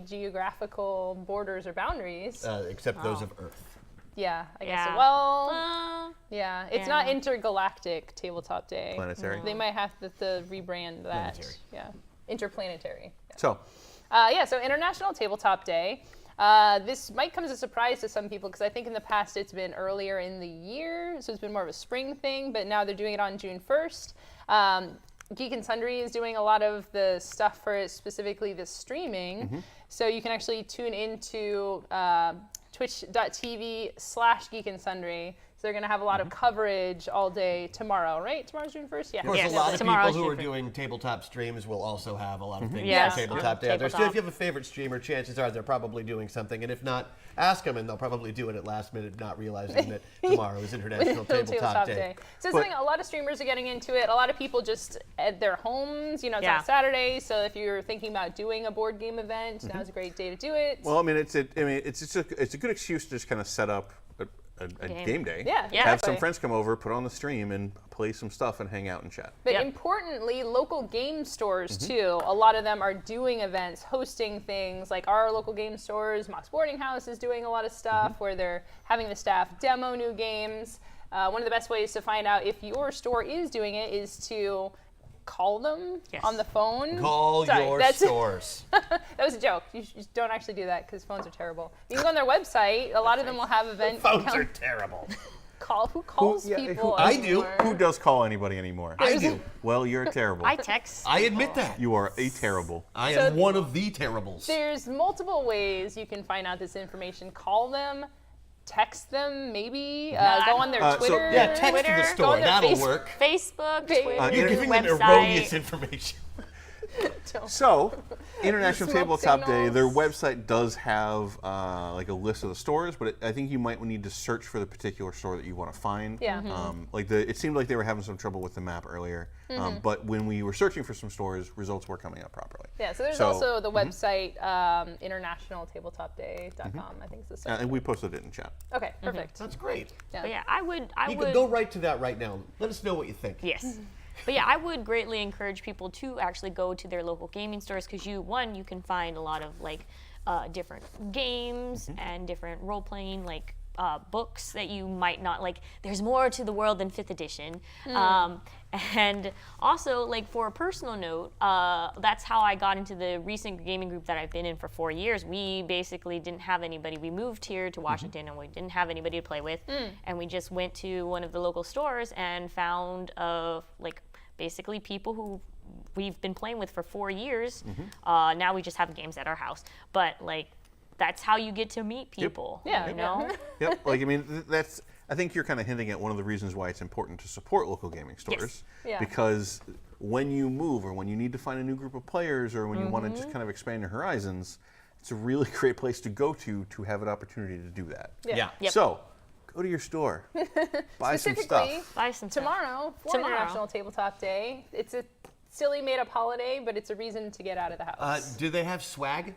D: geographical borders or boundaries.
A: Except those of Earth.
D: Yeah, I guess.
C: Yeah.
D: Well, yeah, it's not
C: Yeah.
D: intergalactic Tabletop Day.
B: Planetary.
D: They might have to rebrand that.
A: Planetary.
D: Yeah, interplanetary. Yeah.
B: So
D: So International Tabletop Day. This might come as a surprise to some people because I think in the past it's been earlier in the year, so it's been more of a spring thing, but now they're doing it on June 1st. Geek and Sundry is doing a lot of the stuff for it, specifically the streaming. So you can actually tune into twitch.tv/Geek and Sundry. So they're going to have a lot of coverage all day tomorrow, right? Tomorrow's June 1st? Yeah.
A: Of course,
C: Yes.
A: a lot of
C: Tomorrow's
A: people who are
C: June
A: doing tabletop streams will also have a lot of things
C: Yes.
A: on Tabletop Day out there. So
C: Tabletop.
A: if you have a favorite streamer, chances are they're probably doing something. And if not, ask them, and they'll probably do it at last minute, not realizing that tomorrow is International Tabletop Day.
D: So it's something a lot of streamers are getting into it. A lot of people just at their homes, it's
C: Yeah.
D: on Saturday. So if you're thinking about doing a board game event, now's a great day to do it.
B: well, I mean, it's a good excuse to just kind of set up a game day.
D: Yeah,
C: Yeah.
B: Have some
D: exactly.
B: friends come over, put on the stream, and play some stuff and hang out and chat.
D: But
C: Yep.
D: importantly, local game stores too. A lot of them are doing events, hosting things. Like our local game stores, Mox Boarding House is doing a lot of stuff where they're having the staff demo new games. One of the best ways to find out if your store is doing it is to call them
C: Yes.
D: on the phone.
A: Call
D: Sorry,
A: your
D: that's-
A: stores.
D: That was a joke. You don't actually do that because phones are terrible. You can go on their website. A lot of them will have event
A: Phones are terrible.
D: call. Who calls
B: yeah,
D: people?
A: I do.
D: anymore?
B: Who does call anybody anymore?
A: I do.
B: Well, you're terrible.
C: I text.
A: I admit that.
B: You are a terrible.
A: I
D: So-
A: am one of the terribles.
D: There's multiple ways you can find out this information. Call them, text them, maybe. Go on their
B: so-
D: Twitter.
A: Yeah, text to the
C: Twitter,
D: go
A: store.
D: on their
A: That'll
D: Facebook
A: work.
C: Facebook,
D: You're
C: Twitter,
A: You're giving them
C: website.
A: erroneous information.
B: So, International
D: Smoke
B: Tabletop Day,
D: signals.
B: their website does have like a list of the stores, but I think you might need to search for the particular store that you want to find.
D: Yeah.
B: It seemed like they were having some trouble with the map earlier, but when we were searching for some stores, results were coming up properly.
D: Yeah, so there's also the website, internationaltabletopday.com, I think is the site.
B: And we posted it in chat.
D: Okay, perfect.
A: That's great.
C: But yeah, I would.
A: You could go right to that right now. Let us know what you think.
C: Yes. But yeah, I would greatly encourage people to actually go to their local gaming stores because you can find a lot of different games and different role playing books that you might not like. There's more to the world than 5th edition. And also, for a personal note, that's how I got into the recent gaming group that I've been in for 4 years. We basically didn't have anybody. We moved here to Washington and we didn't have anybody to play with. And we just went to one of the local stores and found basically people who we've been playing with for 4 years. Now we just have games at our house. But that's how you get to meet people.
D: Yeah,
C: You know?
B: Yep. I think you're kind of hinting at one of the reasons why it's important to support local gaming stores,
D: Yeah.
B: because when you move or when you need to find a new group of players or when you want to just kind of expand your horizons, it's a really great place to go to have an opportunity to do that.
A: Yeah.
C: Yep.
B: So, go to your store, buy some
D: Specifically,
B: stuff.
C: Buy some stuff.
D: Tomorrow, for International Tabletop Day, it's a silly made-up holiday, but it's a reason to get out of the house.
A: Do they have swag?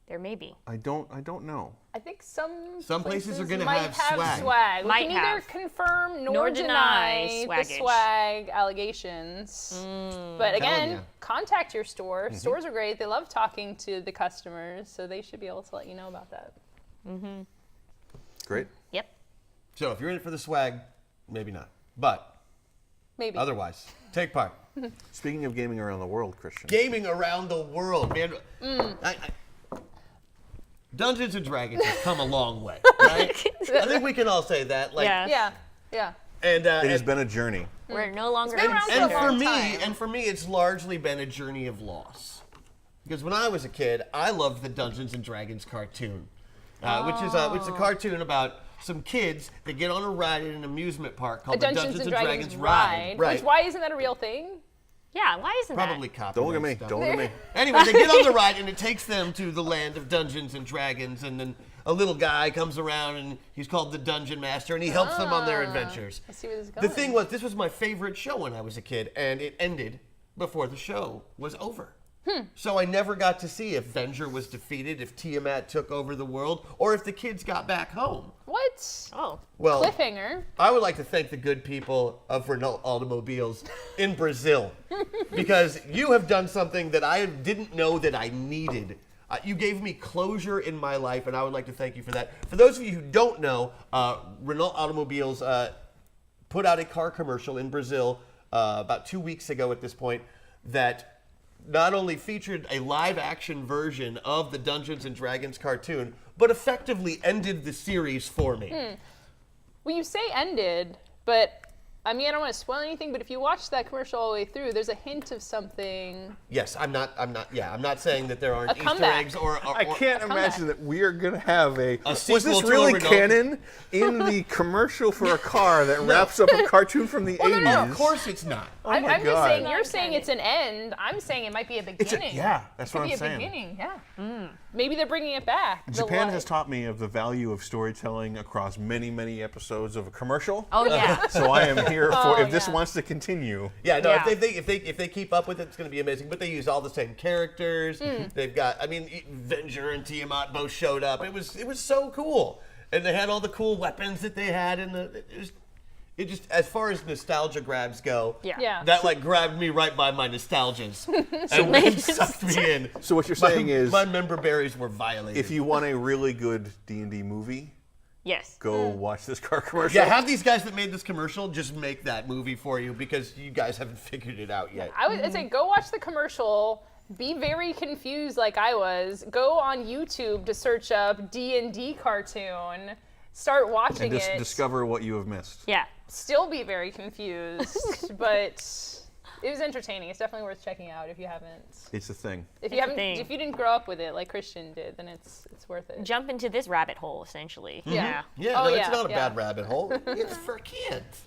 C: There may be.
B: I don't know.
D: I think some
A: places are gonna
D: might
A: have
D: have
A: swag.
D: We
C: Might
D: can neither
C: have.
D: confirm nor
C: Nor
D: deny
C: deny
D: the
C: swaggage.
D: swag allegations. But again,
A: ya.
D: contact your store. Stores are great. They love talking to the customers, so they should be able to let you know about that.
B: Great.
C: Yep.
A: So if you're in it for the swag, maybe not. But
D: Maybe.
A: otherwise, take part.
B: Speaking of gaming around the world, Christian.
A: Gaming around the world, man. Dungeons and Dragons has come a long way, right? I think we can all say that. Like,
C: Yeah.
D: Yeah.
A: And
B: It has been a journey.
C: We're no longer
D: been around for a
A: and
D: long
A: for
D: time.
A: me, it's largely been a journey of loss. Because when I was a kid, I loved the Dungeons and Dragons cartoon, which is a cartoon about some kids that get on a ride at an amusement park called
D: A
A: the
D: Dungeons and Dragons ride.
A: Right.
D: Which, why isn't that a real thing?
C: Yeah, why isn't
A: Probably
C: that?
A: copyright
B: Don't look at me.
A: stuff.
B: Don't look at me.
A: Anyway, they get on the ride and it takes them to the land of Dungeons and Dragons, and then a little guy comes around and he's called the Dungeon Master, and he helps them on their adventures.
D: Let's see where this is going.
A: The thing was, this was my favorite show when I was a kid, and it ended before the show was over. So I never got to see if Venger was defeated, if Tiamat took over the world, or if the kids got back home.
D: What?
C: Oh.
A: Well,
D: Cliffhanger.
A: I would like to thank the good people of Renault Automobiles in Brazil, because you have done something that I didn't know that I needed. You gave me closure in my life, and I would like to thank you for that. For those of you who don't know, Renault Automobiles put out a car commercial in Brazil about 2 weeks ago at this point that not only featured a live-action version of the Dungeons and Dragons cartoon, but effectively ended the series for me.
D: Well, you say ended, but I mean, I don't want to spoil anything, but if you watch that commercial all the way through, there's a hint of something.
A: Yes, I'm not saying that there aren't
D: A
A: Easter
D: comeback.
A: eggs or
B: I can't imagine that we are going to have was
A: sequel
B: this
A: to
B: really
A: a Renault.
B: canon in the commercial for a car that wraps up a cartoon from the 80s?
A: No, of course it's not.
D: I'm
B: my
D: just
B: God.
D: saying, you're saying it's an end. I'm saying it might be a beginning.
B: That's
D: Could
B: what
D: be
B: I'm
D: a
B: saying.
D: beginning, yeah. Maybe they're bringing it back. The
B: Japan
D: li-
B: has taught me of the value of storytelling across many, many episodes of a commercial.
C: Oh yeah.
B: So I am here for if this
D: yeah.
B: wants to continue.
A: Yeah, no.
C: Yeah.
A: If they keep up with it, it's going to be amazing. But they use all the same characters. They've got, I mean, Venger and Tiamat both showed up. It was so cool, and they had all the cool weapons that they had, and it just as far as nostalgia grabs go.
D: Yeah.
A: That like grabbed me right by my nostalgias and sucked me in.
B: So what you're saying is,
A: my member berries were violated.
B: if you want a really good D&D movie,
C: Yes.
B: go watch this car commercial.
A: Yeah, have these guys that made this commercial just make that movie for you, because you guys haven't figured it out yet.
D: I would say go watch the commercial. Be very confused like I was. Go on YouTube to search up D&D cartoon. Start watching
B: and
D: it.
B: discover what you have missed.
C: Yeah.
D: Still be very confused, but it was entertaining. It's definitely worth checking out if you haven't.
B: It's a thing.
D: If you
C: It's a
D: haven't,
C: thing.
D: if you didn't grow up with it like Christian did, then it's worth it.
C: Jump into this rabbit hole essentially.
D: Yeah.
A: Yeah,
D: Oh,
A: no,
D: yeah,
A: it's not a
D: yeah.
A: bad rabbit hole. It's for kids.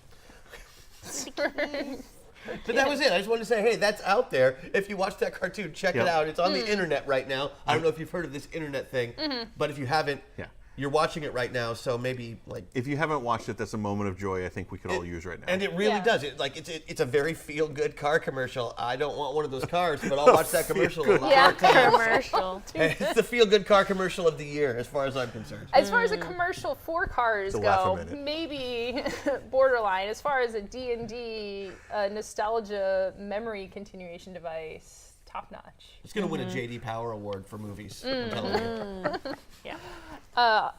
A: But that was it. I just wanted to say, hey, that's out there. If you watch that cartoon, check
B: Yep.
A: it out. It's on the internet right now. I don't know if you've heard of this internet thing, but if you haven't,
B: Yeah.
A: you're watching it right now. So maybe like.
B: If you haven't watched it, that's a moment of joy I think we could all use right now.
A: And it really
D: Yeah.
A: does. It's a very feel good car commercial. I don't want one of those cars, but I'll watch that commercial a lot.
D: Yeah.
C: Commercial.
A: It's the feel good car commercial of the year, as far as I'm concerned.
D: As far as a commercial for cars
B: It's a laugh a
D: go,
B: minute.
D: maybe borderline. As far as a D&D nostalgia memory continuation device, top notch.
A: It's gonna win a JD Power Award for movies. I'm telling you.
C: Yeah.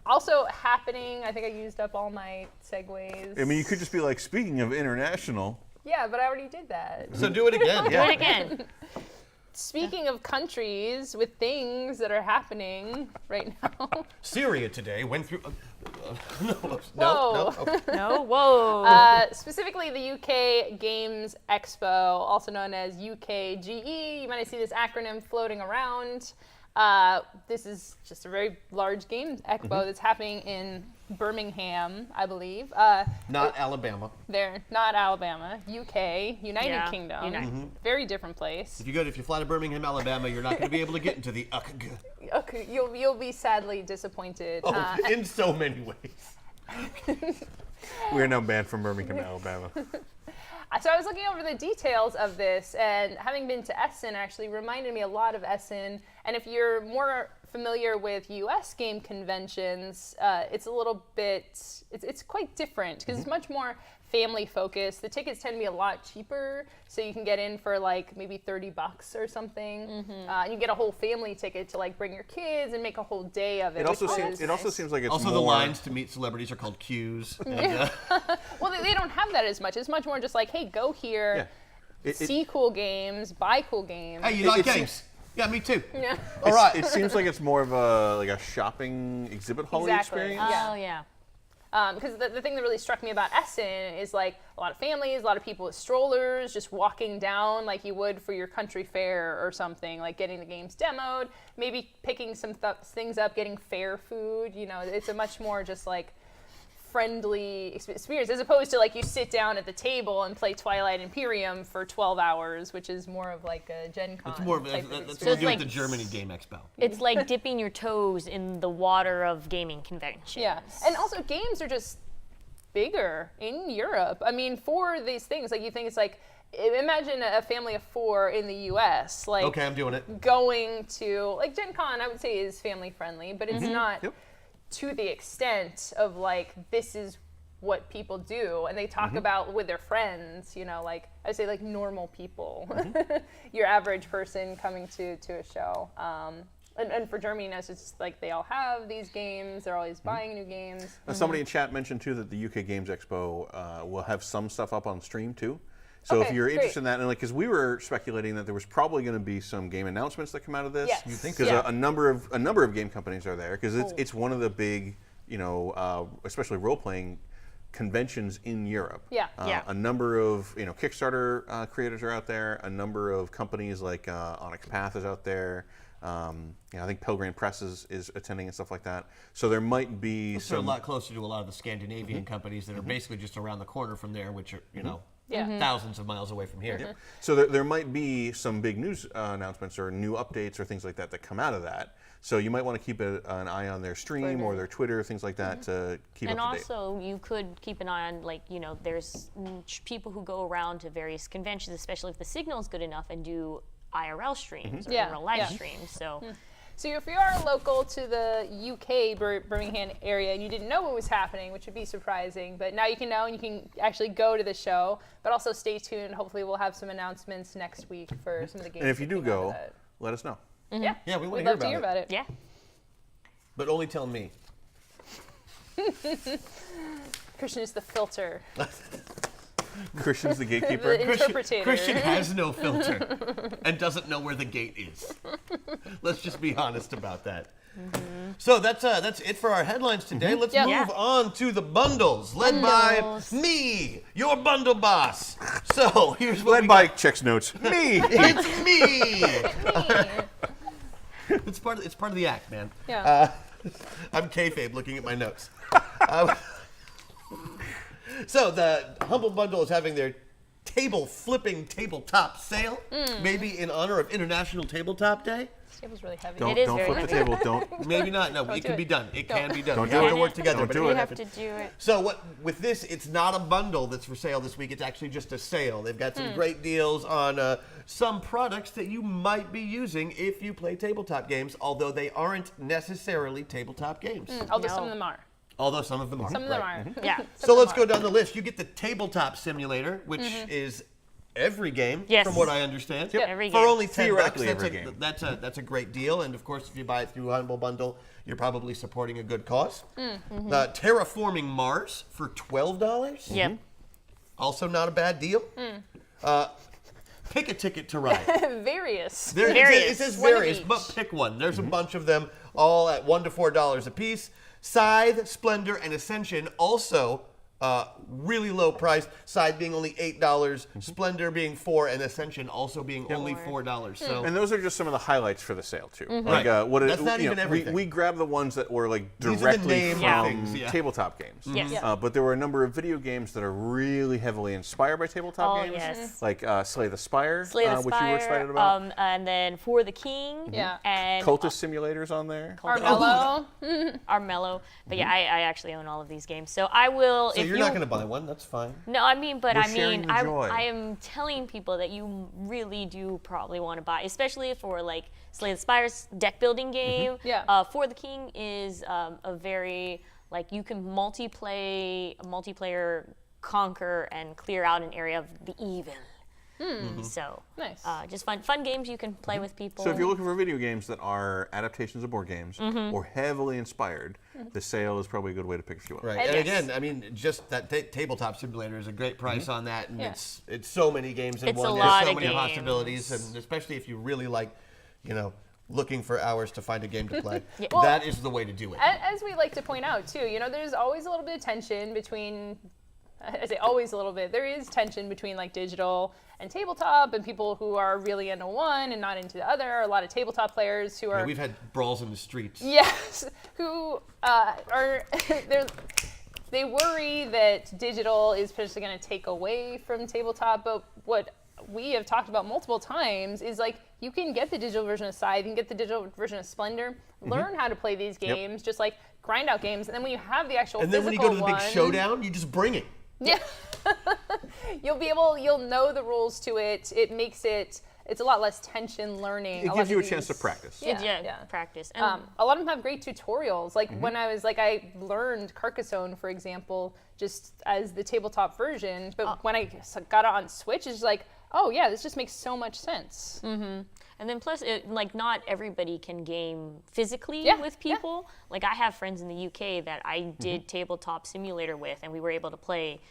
D: Also happening, I think I used up all my segues.
B: I mean, you could just be like, speaking of international,
D: Yeah, but I already did that.
A: So do it again.
C: Do it again.
D: Speaking of countries with things that are happening right now.
A: Syria today went through. No.
D: Whoa.
A: Okay.
C: No. Whoa.
D: Specifically the UK Games Expo, also known as UKGE. You might see this acronym floating around. This is just a very large games expo that's happening in Birmingham, I believe.
A: Not Alabama.
D: They're not Alabama, UK, United Kingdom. Very different place.
A: If you fly to Birmingham, Alabama, you're not going to be able to get into the
D: Okay, you'll be sadly disappointed.
A: in so many ways.
B: We are now banned from Birmingham, Alabama.
D: So I was looking over the details of this, and having been to Essen actually reminded me a lot of Essen. And if you're more familiar with U.S. game conventions, it's a little bit, it's quite different because it's much more family focused. The tickets tend to be a lot cheaper, so you can get in for like maybe $30 or something. You get a whole family ticket to like bring your kids and make a whole day of it.
B: It also seems like it's
A: also
B: more...
A: the lines to meet celebrities are called queues. And,
D: Well, they don't have that as much. It's much more just like, hey, go here, see cool games, buy cool games.
A: hey, you like games? Yeah, me too.
D: Yeah.
A: All right.
B: It seems like it's more of a shopping exhibit hall
D: Exactly.
B: experience.
C: Oh, yeah.
D: Because the thing that really struck me about Essen is like a lot of families, a lot of people with strollers just walking down like you would for your country fair or something, like getting the games demoed, maybe picking some things up, getting fair food. You know, it's a much more just like friendly experience as opposed to like you sit down at the table and play Twilight Imperium for 12 hours, which is more of like a Gen Con.
A: It's more of
D: type
A: that's
D: experience.
A: what we do
C: like
A: at the Germany Game Expo.
C: It's like dipping your toes in the water of gaming conventions.
D: Yeah, and also games are just bigger in Europe. I mean, for these things, like you think it's like, imagine a family of 4 in the U.S. Like,
A: Okay, I'm doing it.
D: going to like Gen Con, I would say is family friendly, but it's not
B: Yep.
D: to the extent of like this is what people do, and they talk about with their friends. You know, like I say, like normal people, your average person coming to a show. And for Germany, it's just like they all have these games. They're always buying new games.
B: Somebody in chat mentioned too that the UK Games Expo will have some stuff up on stream too. So if
D: Okay,
B: you're
D: great.
B: interested in that, and like, because we were speculating that there was probably going to be some game announcements that come out of this.
D: Yes. You
A: think
B: Because
D: so?
B: a number of game companies are there because it's one of the big, especially role playing conventions in Europe.
D: Yeah.
C: Yeah.
B: A number of Kickstarter creators are out there. A number of companies like Onyx Path is out there. I think Pelgrane Press is attending and stuff like that. So there might be
A: They're a lot closer to a lot of the Scandinavian companies that are basically just around the corner from there, which are
D: Yeah.
A: thousands of miles away from here.
B: So there might be some big news announcements or new updates or things like that that come out of that. So you might want to keep an eye on their stream or their Twitter, things like that to keep
C: And
B: up to date.
C: also, you could keep an eye on, like, there's people who go around to various conventions, especially if the signal's good enough, and do IRL streams or
D: Yeah,
C: real live
D: yeah.
C: streams. So
D: So if you are local to the UK Birmingham area and you didn't know what was happening, which would be surprising, but now you can know and you can actually go to the show. But also stay tuned. Hopefully we'll have some announcements next week for some of the games.
B: And if you
D: that
B: do
D: came out of
B: go,
D: that.
B: let us know.
D: Yeah,
A: Yeah, we
D: we'd
A: wanna
D: love to hear about it.
C: yeah.
A: But only tell me.
D: Christian is the filter.
B: Christian's the gatekeeper.
D: The interpretator.
A: Christian has no filter and doesn't know where the gate is. Let's just be honest about that. So that's it for our headlines today. Let's
D: Yeah.
A: move
C: Yeah.
A: on to the bundles, led by
C: Bundles.
A: me, your bundle boss. So here's what
B: Led
A: we
B: by
A: got.
B: Checks Notes. Me.
A: It's me. It's part of the act, man.
D: Yeah.
A: I'm kayfabe looking at my notes. So the Humble Bundle is having their table flipping tabletop sale, maybe in honor of International Tabletop Day.
D: This table's really heavy.
B: Don't
C: is
B: don't
C: very
B: flip the table. Don't.
A: Maybe not. No, it
D: do
A: can
D: it.
A: be done. It
D: Don't.
A: can be done.
B: Don't
A: We
B: do
A: have
B: it.
A: to work together.
B: Don't
A: but
B: do
A: it
B: it.
C: You
A: can
C: have
A: happen.
C: to do it.
A: So with this, it's not a bundle that's for sale this week. It's actually just a sale. They've got some great deals on some products that you might be using if you play tabletop games, although they aren't necessarily tabletop games.
D: Although
C: No.
D: some of them are.
A: Although some of them are.
D: Some of them
A: right.
D: are.
C: Yeah.
A: So let's go down the list. You get the Tabletop Simulator, which is every game,
C: Yes.
A: from what I understand.
C: Yep. Every
A: For
C: game.
A: only $10,
B: Theoretically every game.
A: that's a great deal. And of course, if you buy it through Humble Bundle, you're probably supporting a good cause. Terraforming Mars for $12.
C: Yep.
A: Also not a bad deal. Pick a ticket to ride.
D: Various.
A: There,
C: Various.
A: It says
D: One of
A: various,
D: each.
A: but pick one. There's a bunch of them, all at $1 to $4 a piece. Scythe, Splendor, and Ascension also really low price. Side being only $8, Splendor being $4, and Ascension also being only $4. So
B: And those are just some of the highlights for the sale too.
A: Right. That's not even everything.
B: We grabbed the ones that were like
A: These are the
B: directly
A: name
B: from
A: things, yeah.
B: tabletop games.
C: Yes.
D: Yeah.
B: But there were a number of video games that are really heavily inspired by tabletop games.
C: Yes.
B: Like Slay the Spire,
C: Slay the
B: which you were
C: Spire,
B: excited about.
C: and then For the King,
D: Yeah.
C: and
B: Cultist Simulators on there.
D: Armello.
C: Armello. But yeah, I actually own all of these games, so I will.
A: So
C: if
A: you're
C: you,
A: not going to buy one. That's fine.
C: No, I mean, but
B: We're
C: I
B: sharing
C: mean,
B: the joy.
C: I am telling people that you really do probably want to buy, especially for like Slay the Spire's deck building game.
D: Yeah.
C: For the King is a very like you can multiplayer conquer and clear out an area of the evil. So
D: Nice.
C: just fun games you can play with people.
B: So if you're looking for video games that are adaptations of board games or heavily inspired, the sale is probably a good way to pick a few up.
A: Right.
D: And
A: And
D: yes.
A: again, I mean, just that Tabletop Simulator is a great price on that, and
D: Yeah.
A: it's so many games in
C: It's a
A: one.
C: lot
A: There's so
C: of
A: many
C: games.
A: possibilities, and especially if you really like, looking for hours to find a game to play,
D: Well,
A: that is the way to do it.
D: As we like to point out too, there's always a little bit of tension between, I say always a little bit, there is tension between like digital and tabletop, and people who are really into one and not into the other. A lot of tabletop players who are
A: Yeah, we've had brawls in the streets.
D: yes, who are they worry that digital is potentially going to take away from tabletop. But what we have talked about multiple times is like you can get the digital version of Scythe, you can get the digital version of Splendor, learn how to play these games, just like grind out games, and then when you have the actual
A: And then when you go to the big
D: one-
A: showdown, you just bring it.
D: yeah. you'll know the rules to it. It makes it's a lot less tension learning.
B: It
D: lot
B: gives
D: of
B: you a
D: these-
B: chance to practice.
C: yeah, practice. And
D: a lot of them have great tutorials. Like when I was I learned Carcassonne, for example, just as the tabletop version. But when I got it on Switch, it's just like, oh yeah, this just makes so much sense.
C: And then plus, not everybody can game physically
D: Yeah,
C: with
D: yeah.
C: people. Like I have friends in the UK that I did Tabletop Simulator with, and we were able to play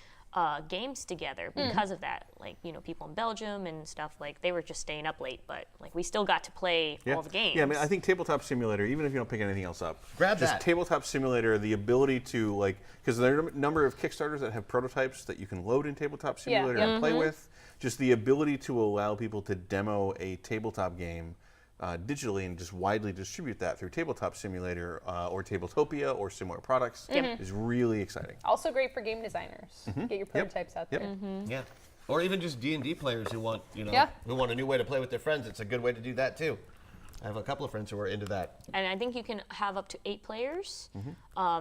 C: games together because of that. Like people in Belgium and stuff. Like they were just staying up late, but like we still got to play all the games.
B: Yeah, I mean, I think Tabletop Simulator, even if you don't pick anything else up,
A: Grab
B: just
A: that.
B: Tabletop Simulator, the ability to because there are a number of Kickstarters that have prototypes that you can load in Tabletop Simulator and play with. Just the ability to allow people to demo a tabletop game digitally and just widely distribute that through Tabletop Simulator or Tabletopia or similar products is really exciting.
D: Also great for game designers. Get your prototypes out there.
A: Yeah. Or even just D&D players who want,
D: Yeah.
A: who want a new way to play with their friends. It's a good way to do that too. I have a couple of friends who are into that.
C: And I think you can have up to 8 players.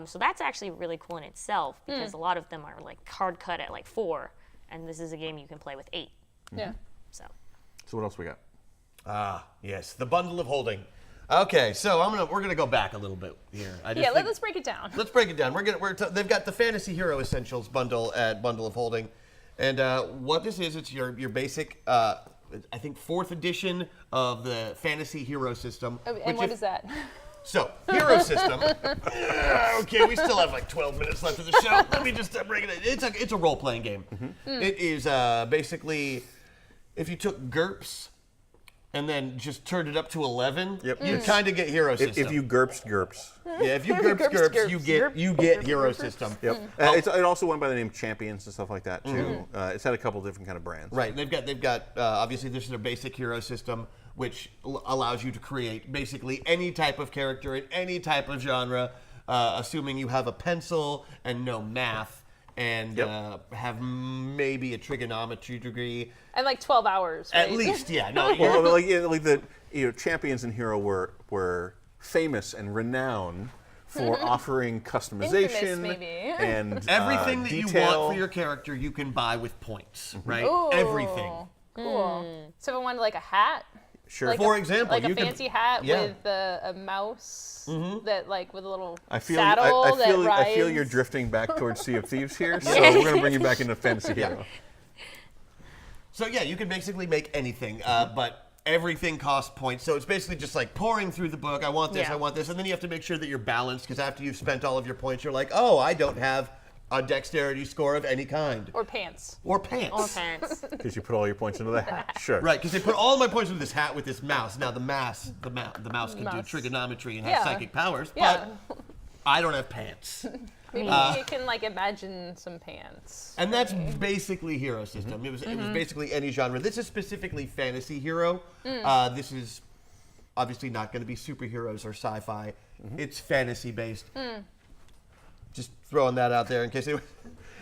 C: So that's actually really cool in itself because a lot of them are like hard cut at like 4, and this is a game you can play with 8.
D: Yeah.
C: So
B: So what else we got?
A: Ah, yes, the bundle of holding. Okay, so we're gonna go back a little bit here.
D: Yeah, let's break it down.
A: Let's break it down. They've got the Fantasy Hero Essentials bundle at Bundle of Holding, and what this is, it's your basic, I think 4th edition of the Fantasy Hero system.
D: And what is that?
A: So, Hero System. Okay, we still have like 12 minutes left of the show. Let me just break it in. It's a role-playing game. It is basically, if you took GURPS and then just turned it up to 11, you kind of get Hero System.
B: If you GURPS,
A: yeah, if you GURPS, you get Hero System.
B: Yep. It also went by the name Champions and stuff like that too. It's had a couple different kind of brands.
A: Right. They've got obviously this is their basic Hero System, which allows you to create basically any type of character in any type of genre, assuming you have a pencil and no math and have maybe a trigonometry degree.
D: And like 12 hours, right?
A: At least, yeah. No,
B: Well, like the Champions and Hero were famous and renowned for offering customization
D: Infamous, maybe.
B: and
A: everything that
B: detail.
A: you want for your character, you can buy with points, right?
D: Ooh,
A: Everything.
D: Cool. So if I wanted like a hat,
B: Sure.
D: like
A: For example,
D: like
A: you
D: a
A: could-
D: fancy hat
A: yeah.
D: with a mouse that like with a little
B: I feel
D: saddle
B: I
D: that
B: feel
D: rides.
B: I feel you're drifting back towards Sea of Thieves here, so we're gonna bring you back into Fantasy Hero.
A: So yeah, you can basically make anything, but everything costs points. So it's basically just like pouring through the book. I want this,
C: Yeah.
A: I want this, and then you have to make sure that you're balanced because after you've spent all of your points, you're like, oh, I don't have a dexterity score of any kind.
D: or pants.
A: Or pants.
C: Or pants.
B: Because you put all your points into the hat. Sure.
A: Right, because they put all my points into this hat with this mouse. Now the mouse can do trigonometry and have
D: Yeah.
A: psychic powers,
D: Yeah.
A: but I don't have pants.
D: Maybe you can like imagine some pants.
A: And that's basically Hero System. It was basically any genre. This is specifically Fantasy Hero. This is obviously not going to be superheroes or sci-fi. It's fantasy based. Just throwing that out there in case it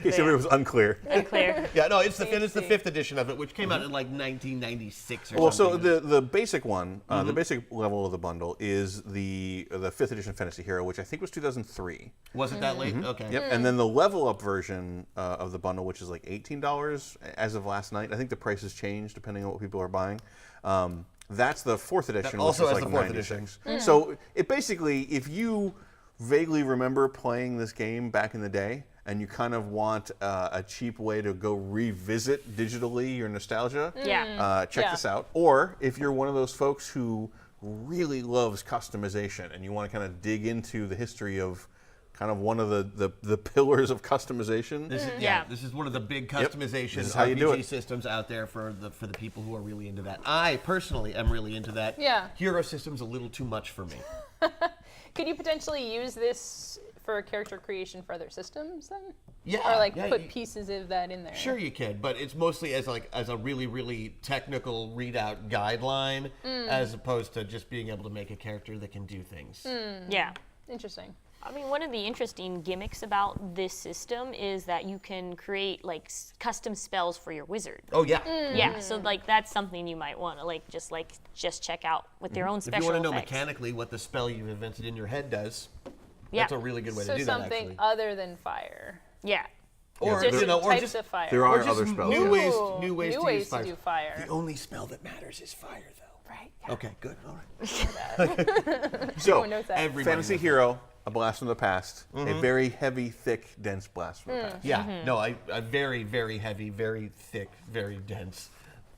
B: was unclear.
C: Unclear.
A: Yeah, no, it's the 5th edition of it, which came out in like 1996 or
B: Well,
A: something.
B: so the basic one, the basic level of the bundle is the 5th edition Fantasy Hero, which I think was 2003.
A: Was it that late? Okay.
B: Yep. And then the level up version of the bundle, which is like $18 as of last night. I think the price has changed depending on what people are buying. That's the 4th edition,
A: also
B: which is
A: has
B: like
A: the 4th
B: $96.
A: edition.
B: So it basically, if you vaguely remember playing this game back in the day, and you kind of want a cheap way to go revisit digitally your nostalgia, check this out. Or if you're one of those folks who really loves customization and you want to kind of dig into the history of kind of one of the pillars of customization.
A: This is one of the big customization
B: This is how you do
A: RPG
B: it.
A: systems out there for the people who are really into that. I personally am really into that.
D: Yeah.
A: Hero System's a little too much for me.
D: Could you potentially use this for character creation for other systems then?
A: Yeah.
D: Or like
A: yeah,
D: put pieces of that in there?
A: Sure you can, but it's mostly as a really, really technical readout guideline as opposed to just being able to make a character that can do things.
C: Yeah.
D: Interesting.
C: I mean, one of the interesting gimmicks about this system is that you can create like custom spells for your wizard.
A: Oh yeah.
C: Yeah, so like that's something you might want to just check out with your own
A: If
C: special
A: you want to know
C: effects.
A: mechanically what the spell you've invented in your head does,
C: Yeah.
A: that's a really good way
D: So
A: to do that
D: something
A: actually.
D: other than fire.
C: Yeah.
A: Or
D: Just
A: or
D: types
A: just
D: of fire.
B: There
A: or
B: are
A: just
B: other spells.
A: new
B: yeah.
A: ways,
D: Ooh,
A: new ways to use fire.
D: do fire.
A: The only spell that matters is fire, though.
D: Right. Yeah.
A: Okay, good. All right.
B: So,
D: Everyone knows that.
A: Everybody
B: Fantasy
A: knows
B: Hero, a blast from the past, a very heavy, thick, dense blast from the past.
A: that. Yeah. No, a very, very heavy, very thick, very dense.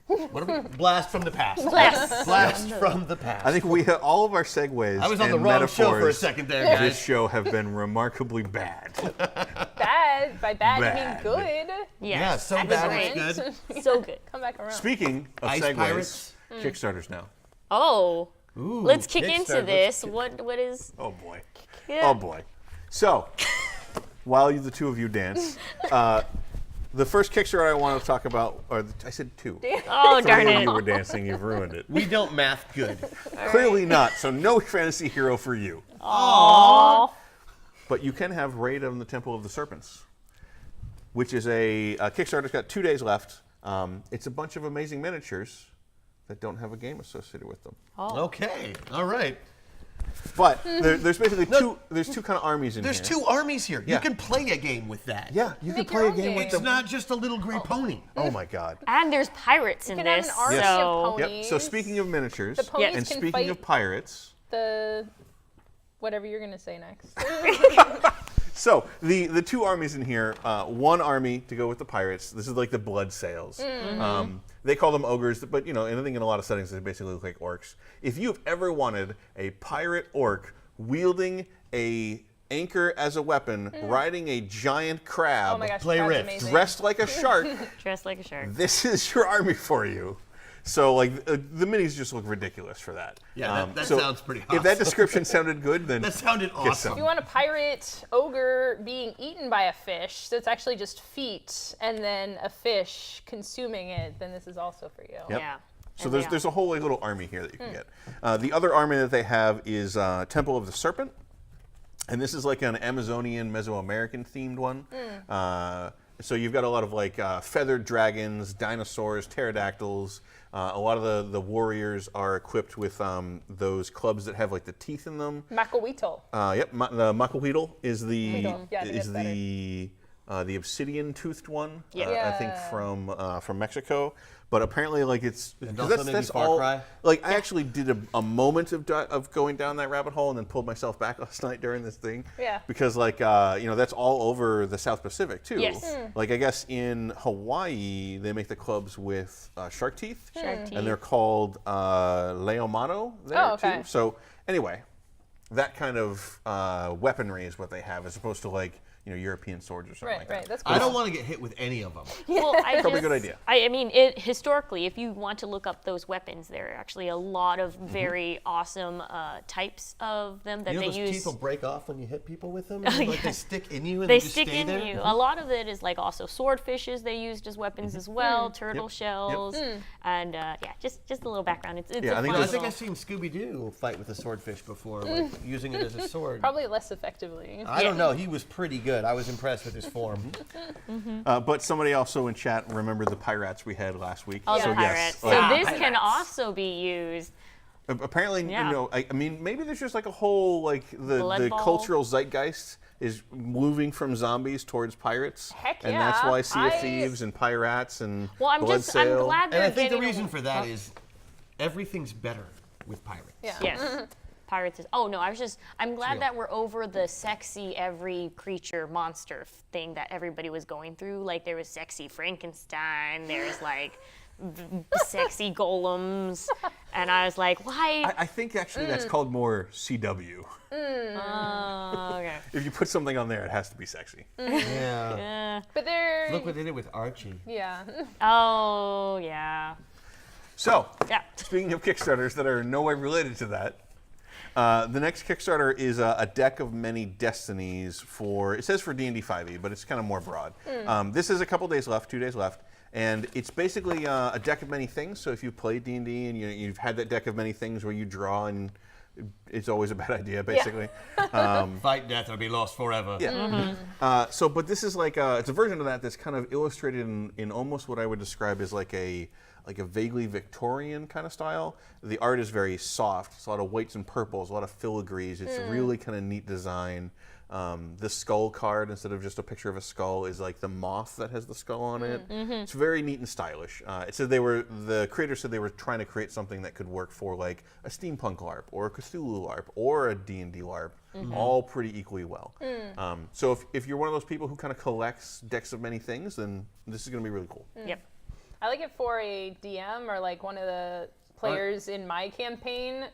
A: What are we? Blast from the past. Blast from the past.
B: I think we all of our segues
A: I was on
B: and
A: the wrong show for a
B: metaphors
A: second there,
B: of
A: guys.
B: this show have been remarkably bad.
D: Bad. By bad, you
B: Bad.
D: mean good.
A: Yeah, so
C: That's
A: bad
C: great.
A: it's good.
C: So good.
D: Come back around.
B: Speaking of
A: Ice
B: segues,
A: pirates?
B: Kickstarters now.
C: Oh,
A: Ooh,
C: let's kick into
A: Kickstarter.
C: this. What is?
B: Oh boy.
C: Yeah.
B: Oh boy. So, while the two of you dance, the first Kickstarter I want to talk about, I said two.
C: Oh darn
B: Three of
C: it!
B: you were dancing, you've ruined it.
A: We don't math good.
B: Clearly not, so no Fantasy Hero for you.
C: Aww.
B: But you can have Raid on the Temple of the Serpents, which is a Kickstarter. It's got 2 days left. It's a bunch of amazing miniatures that don't have a game associated with them.
A: Okay. All right.
B: But there's basically there's two kind of armies in
A: There's
B: here.
A: two armies here.
B: Yeah.
A: You can play a game with that.
B: Yeah, you can
D: Make your
B: play a
D: own
B: game with
D: game.
A: It's
B: them.
A: not just a little gray pony.
B: Oh my god.
C: And there's pirates in
D: can have
C: this.
D: an army
B: Yes.
D: of
C: So
B: Yep. So speaking of miniatures,
D: The ponies
B: and
D: can
B: speaking
D: fight
B: of pirates,
D: the whatever you're gonna say next.
B: so the two armies in here, one army to go with the pirates. This is like the blood sails. They call them ogres, but you know, anything in a lot of settings they basically look like orcs. If you've ever wanted a pirate orc wielding a anchor as a weapon, riding a giant crab,
D: Oh my gosh,
A: Play
D: that's
A: Rift.
D: amazing.
B: dressed like a shark,
C: dressed like a shark.
B: this is your army for you. So like the minis just look ridiculous for that.
A: Yeah, that
B: so
A: sounds pretty
B: If that
A: awesome.
B: description sounded good, then
A: That sounded
B: Get
A: awesome.
D: If you want a pirate ogre being eaten by a fish, so it's actually just feet and then a fish consuming it, then this is also for you.
B: Yep.
C: Yeah.
B: So
C: And
B: there's a whole like, little army here that you can get. The other army that they have is Temple of the Serpent, and this is like an Amazonian, Mesoamerican themed one. So you've got a lot of like feathered dragons, dinosaurs, pterodactyls. A lot of the warriors are equipped with those clubs that have like the teeth in them.
D: Macahuitl.
B: Yep, the Macahuitl is
D: Weedle. Yeah, I think
B: is
D: that's
B: the obsidian-toothed one.
C: Yeah.
B: I think from Mexico. But apparently, like it's
A: And
B: 'cause
A: also maybe Far
B: all.
A: Cry?
B: Like I actually did a moment of going down that rabbit hole and then pulled myself back last night during this thing.
D: Yeah.
B: Because like that's all over the South Pacific too.
C: Yes.
B: Like I guess in Hawaii they make the clubs with shark teeth.
C: Shark teeth.
B: And they're called Leomano there
D: Oh, okay.
B: too. So anyway, that kind of weaponry is what they have, as opposed to like European swords or something
D: Right,
B: like
D: right.
B: that.
D: That's cool.
A: I don't want to get hit with any of them.
C: Well,
B: Probably a good idea.
C: I mean, historically, if you want to look up those weapons, there are actually a lot of very awesome types of them that
A: You know
C: they
A: those
C: use.
A: teeth will break off when you hit people with them? Like they stick in you and
C: They
A: just
C: stick
A: stay
C: in
A: there?
C: you. A lot of it is like also swordfishes they used as weapons as well, turtle shells, and just a little background. It's
B: Yeah,
C: a
B: I think
C: fun
A: I think
C: little-
A: I've seen Scooby-Doo fight with a swordfish before, like using it as a sword.
D: Probably less effectively.
A: I don't know. He was pretty good. I was impressed with his form.
B: But somebody also in chat remembered the pirates we had last week.
C: Oh,
B: so
C: the pirates. So
B: like,
C: this can also be used.
B: apparently,
C: Yeah.
B: I mean, maybe there's just like a whole like the
C: Blood ball.
B: cultural zeitgeist is moving from zombies towards pirates.
D: Heck
B: And that's
D: yeah.
B: why Sea of Thieves and pirates and
C: Well, I'm
B: Blood Sail.
C: glad
A: And
C: they're
A: I think the
C: getting
A: reason for that is everything's better with pirates.
D: Yeah.
C: Yes. Pirates is. Oh no, I'm glad that we're over the sexy every creature monster thing that everybody was going through. Like there was sexy Frankenstein, there's like sexy golems, and I was like, why?
B: I think actually that's called more CW.
C: Okay.
B: If you put something on there, it has to be sexy.
A: Yeah.
D: But they're
A: Look what they did with Archie.
D: yeah.
C: Oh yeah.
B: So,
C: Yeah.
B: speaking of Kickstarters that are in no way related to that, the next Kickstarter is a deck of many destinies for, it says for D&D 5e, but it's kind of more broad. This is a couple days left, 2 days left, and it's basically a deck of many things. So if you play D&D and you've had that deck of many things where you draw and it's always a bad idea, basically.
A: Fight death or be lost forever.
B: Yeah. But this is like it's a version of that that's kind of illustrated in almost what I would describe as like a vaguely Victorian kind of style. The art is very soft. It's a lot of whites and purples, a lot of filigrees. It's really kind of neat design. The skull card, instead of just a picture of a skull, is like the moth that has the skull on it. It's very neat and stylish. It said the creators said they were trying to create something that could work for like a steampunk LARP or a Cthulhu LARP or a D&D LARP, all pretty equally well. So if you're one of those people who kind of collects decks of many things, then this is going to be really cool.
C: Yep.
D: I like it for a DM or like one of the players in my campaign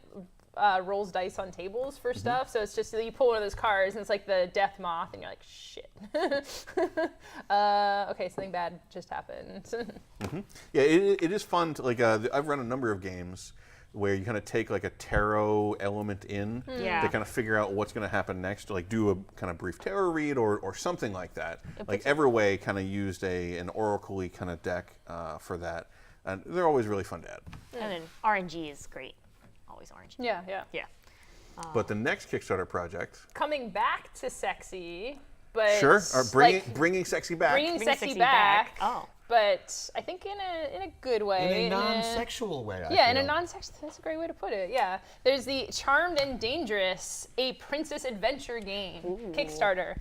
D: rolls dice on tables for stuff. So it's just you pull one of those cards and it's like the death moth and you're like, shit. Okay, something bad just happened.
B: Yeah, it is fun to like. I've run a number of games where you kind of take like a tarot element in
C: Yeah.
B: to kind of figure out what's going to happen next, to like do a kind of brief tarot read or something like that. Like Everway kind of used an oracle-y kind of deck for that, and they're always really fun to add.
C: And then RNG is great. Always orange.
D: Yeah, yeah.
C: Yeah.
B: But the next Kickstarter project,
D: Coming back to sexy, but
B: sure, are
D: like,
B: bringing sexy back.
D: bringing
C: Bring
D: sexy back.
C: Oh.
D: But I think in a good way.
A: In a non-sexual way, I
D: Yeah, in a
A: feel.
D: non-sexual. That's a great way to put it. Yeah, there's the Charmed and Dangerous, a princess adventure game Kickstarter.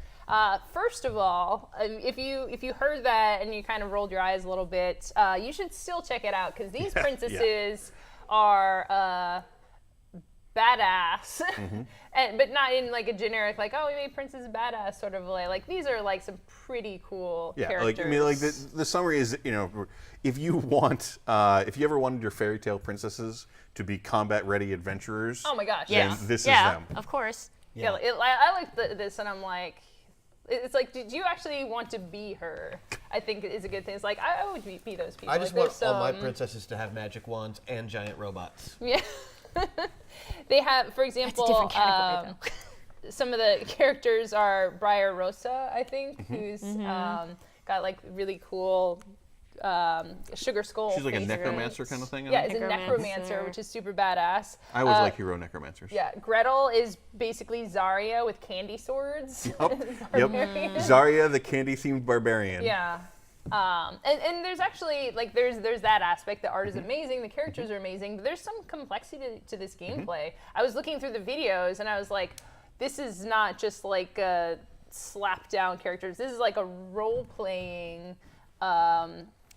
D: First of all, if you heard that and you kind of rolled your eyes a little bit, you should still check it out because these princesses are badass, but not in like a generic like, oh, we made princess badass sort of way. Like these are like some pretty cool
B: Yeah,
D: characters.
B: like I mean, like the summary is, if you want, if you ever wanted your fairy tale princesses to be combat ready adventurers,
D: Oh my gosh.
B: then
D: Yeah.
B: this is
C: Yeah,
B: them.
C: of course.
D: Yeah, I like this, and I'm like, it's like, did you actually want to be her? I think is a good thing. It's like I would be those people.
A: I just
D: like,
A: want all my
D: there's
A: princesses to have magic wands and giant robots.
D: Yeah. They have, for example,
C: different category,
D: some of the characters are Briar Rosa, I think, who's got like really cool sugar skull.
B: She's like a
D: face.
B: necromancer kind of thing. I
D: Yeah,
B: think?
D: is a necromancer, which is super badass.
B: I always like hero necromancers.
D: Yeah, Gretel is basically Zarya with candy swords.
B: Yep. Zarya, the candy-themed barbarian.
D: Yeah. And there's actually like there's that aspect. The art is amazing, the characters are amazing, but there's some complexity to this gameplay. I was looking through the videos and I was like, this is not just like slap down characters. This is like a role playing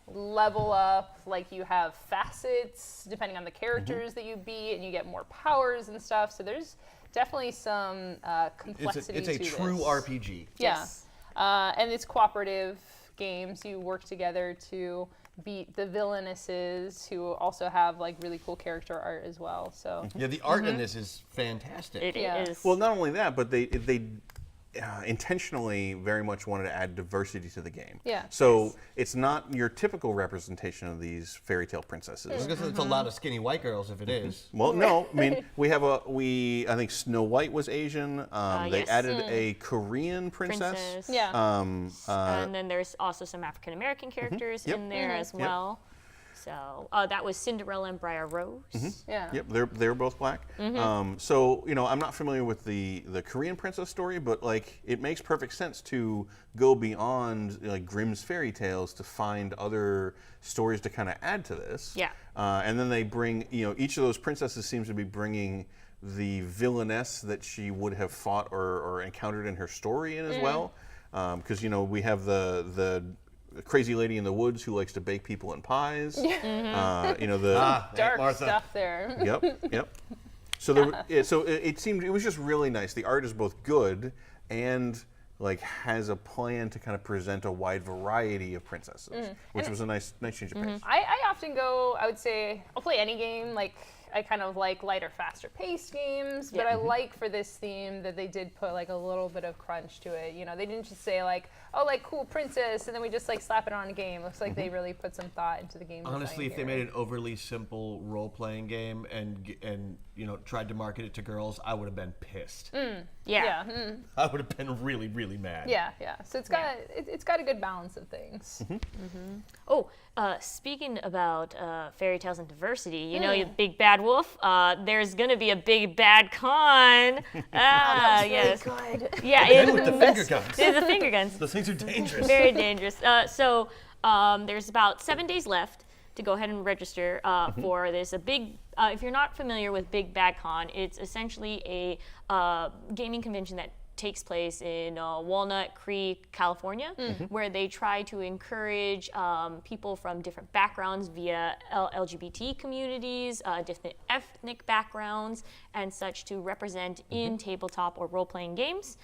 D: level up. Like you have facets depending on the characters that you beat, and you get more powers and stuff. So there's definitely some complexity
A: It's a
D: to
A: true
D: this.
A: RPG.
D: Yeah.
C: Yes.
D: And it's cooperative games. You work together to beat the villainesses, who also have like really cool character art as well. So
A: Yeah, the art in this is fantastic.
C: It is.
D: Yeah.
B: Well, not only that, but they intentionally very much wanted to add diversity to the game.
D: Yeah.
B: So it's not your typical representation of these fairy tale princesses.
A: I was gonna say it's a lot of skinny white girls if it is.
B: Well, no, I mean I think Snow White was Asian. They
C: Yes.
B: added a Korean princess.
D: Yeah.
C: And then there's also some African American characters
B: Yep.
C: in there as
B: Yep.
C: well. So that was Cinderella and Briar Rose.
D: Yeah.
B: Yep, they're both black. So I'm not familiar with the Korean princess story, but like it makes perfect sense to go beyond like Grimm's fairy tales to find other stories to kind of add to this.
C: Yeah.
B: And then they bring each of those princesses seems to be bringing the villainess that she would have fought or encountered in her story in as well, because we have the crazy lady in the woods who likes to bake people in pies. The
D: Dark
A: Martha.
D: stuff there.
B: Yep. So it was just really nice. The art is both good and like has a plan to kind of present a wide variety of princesses, which was a nice change of pace.
D: I often go, I would say, I'll play any game. Like, I kind of like lighter, faster paced games, but I like for this theme that they did put like a little bit of crunch to it. They didn't just say like, oh, like cool princess, and then we just like slap it on a game. Looks like they really put some thought into the game.
A: Honestly, if they
D: design
A: made
D: here.
A: an overly simple role-playing game and tried to market it to girls, I would have been pissed.
C: Yeah.
A: I would have been really, really mad.
D: Yeah. So it's got a good balance of things.
C: Oh, speaking about fairy tales and diversity, you big bad wolf. There's gonna be a big bad con. Yes.
D: Good.
C: Yeah.
A: With the finger guns.
C: The finger guns.
A: Those things are dangerous.
C: Very dangerous. So there's about 7 days left to go ahead and register for this. A big, if you're not familiar with Big Bad Con, it's essentially a gaming convention that takes place in Walnut Creek, California, where they try to encourage people from different backgrounds via LGBT communities, different ethnic backgrounds, and such to represent in tabletop or role-playing games.